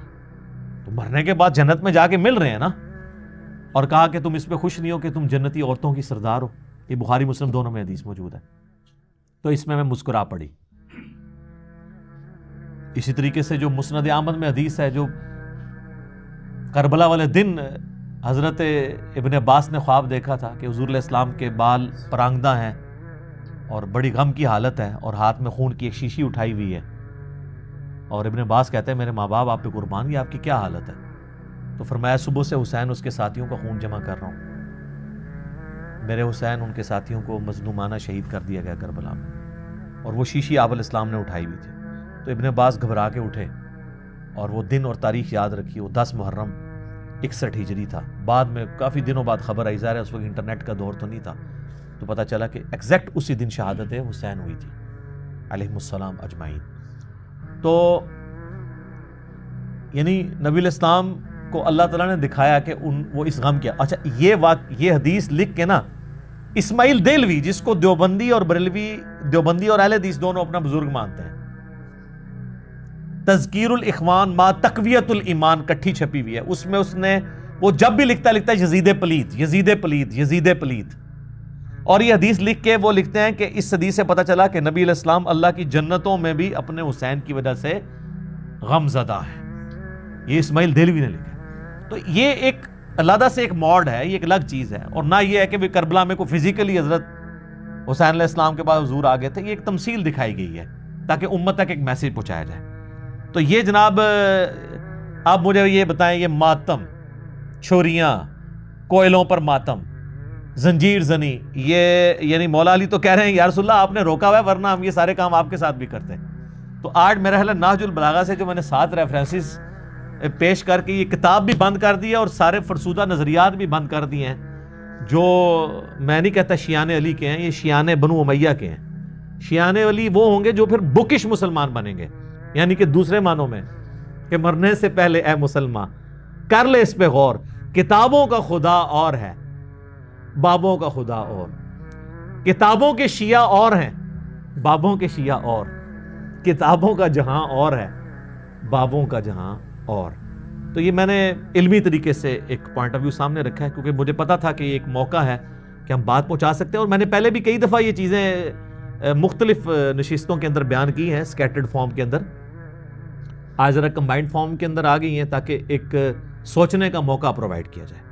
تو مرنے کے بعد جنت میں جا کے مل رہے ہیں نا, اور کہا کہ تم اس پہ خوش نہیں ہو کہ تم جنتی عورتوں کی سردار ہو. یہ بخاری مسلم دونوں میں حدیث موجود ہے. تو اس میں مسکرا پڑی. اسی طریقے سے جو مسند احمد میں حدیث ہے, جو کربلا والے دن حضرت ابن عباس نے خواب دیکھا تھا کہ حضور علیہ السلام کے بال پرانگدہ ہیں اور بڑی غم کی حالت ہے اور ہاتھ میں خون کی ایک شیشی اٹھائی ہوئی ہے. اور ابن عباس کہتے ہیں میرے ماں باپ آپ پہ قربان, یہ آپ کی کیا حالت ہے؟ تو فرمایا صبح سے حسین اس کے ساتھیوں کا خون جمع کر رہا ہوں. میرے حسین ان کے ساتھیوں کو مظلومانہ شہید کر دیا گیا کربلا میں, اور وہ شیشی آپ علیہ السلام نے اٹھائی ہوئی تھی. تو ابن عباس گھبرا کے اٹھے اور وہ دن اور تاریخ یاد رکھی, وہ 10 محرم 61 ہجری تھا. بعد میں کافی دنوں بعد خبر آئی، ظاہر ہے اس وقت انٹرنیٹ کا دور تو نہیں تھا، تو پتہ چلا کہ ایگزیکٹ اسی دن شہادت حسین ہوئی تھی علیہم السلام اجمعین. تو یعنی نبی الاسلام کو اللہ تعالیٰ نے دکھایا کہ وہ اس غم کیا. اچھا یہ حدیث لکھ کے نا اسماعیل دہلوی، جس کو دیوبندی اور بریلوی، دیوبندی اور اہل حدیث دونوں اپنا بزرگ مانتے ہیں، تذکیر الاخوان ما تقویت الایمان کٹھی چھپی ہوئی ہے، اس میں اس نے وہ جب بھی لکھتا ہے یزید پلید یزید پلید یزید پلید. اور یہ حدیث لکھ کے وہ لکھتے ہیں کہ اس حدیث سے پتہ چلا کہ نبی علیہ السلام اللہ کی جنتوں میں بھی اپنے حسین کی وجہ سے غم زدہ ہے. یہ اسماعیل دہلوی نے لکھا. تو یہ ایک علیحدہ سے ایک موڈ ہے، یہ ایک الگ چیز ہے. اور نہ یہ ہے کہ کربلا میں کوئی فزیکلی حضرت حسین علیہ السلام کے پاس حضور آ گئے تھے، یہ ایک تمثیل دکھائی گئی ہے تاکہ امت تک ایک میسیج پہنچایا جائے. تو یہ جناب آپ مجھے یہ بتائیں، یہ ماتم، چھوریاں، کوئلوں پر ماتم، زنجیر زنی، یہ یعنی مولا علی تو کہہ رہے ہیں یا رسول اللہ آپ نے روکا ہوا ہے ورنہ ہم یہ سارے کام آپ کے ساتھ بھی کرتے ہیں. تو آج میرا خیال ہے نہج البلاغہ سے جو میں نے 7 ریفرنسز پیش کر کے یہ کتاب بھی بند کر دی ہے اور سارے فرسودہ نظریات بھی بند کر دیے ہیں، جو میں نہیں کہتا شیعان علی کے ہیں، یہ شیعان بنو امیہ کے ہیں. شیعان علی وہ ہوں گے جو پھر بکش مسلمان بنیں گے، یعنی کہ دوسرے معنوں میں کہ مرنے سے پہلے اے مسلمان کر لے اس پہ غور، کتابوں کا خدا اور ہے، بابوں کا خدا اور. کتابوں کے شیعہ اور ہیں، بابوں کے شیعہ اور. کتابوں کا جہاں اور ہے، بابوں کا جہاں اور. تو یہ میں نے علمی طریقے سے ایک پوائنٹ آف ویو سامنے رکھا ہے کیونکہ مجھے پتا تھا کہ یہ ایک موقع ہے کہ ہم بات پہنچا سکتے ہیں. اور میں نے پہلے بھی کئی دفعہ یہ چیزیں مختلف نشستوں کے اندر بیان کی ہیں، سکیٹرڈ فارم کے اندر. آج ذرا کمبائنڈ فارم کے اندر آ گئی ہیں تاکہ ایک سوچنے کا موقع پرووائڈ کیا جائے.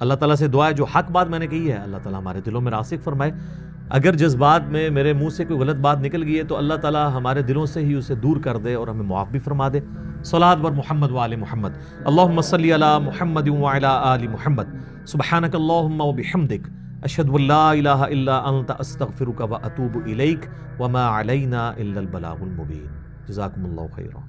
اللہ تعالیٰ سے دعا ہے جو حق بات میں نے کہی ہے اللہ تعالیٰ ہمارے دلوں میں راسخ فرمائے. اگر جذبات میں میرے منہ سے کوئی غلط بات نکل گئی ہے تو اللہ تعالیٰ ہمارے دلوں سے ہی اسے دور کر دے اور ہمیں معاف بھی فرما دے. صلاۃ بر محمد و آل محمد. اللہم صلی علی محمد و علی آل محمد. سبحانک اللہم و بحمدک، اشہد ان لا الہ الا انت، استغفرک و اتوب الیک، وما علینا الا البلاغ المبین. جزاکم اللہ خیرا.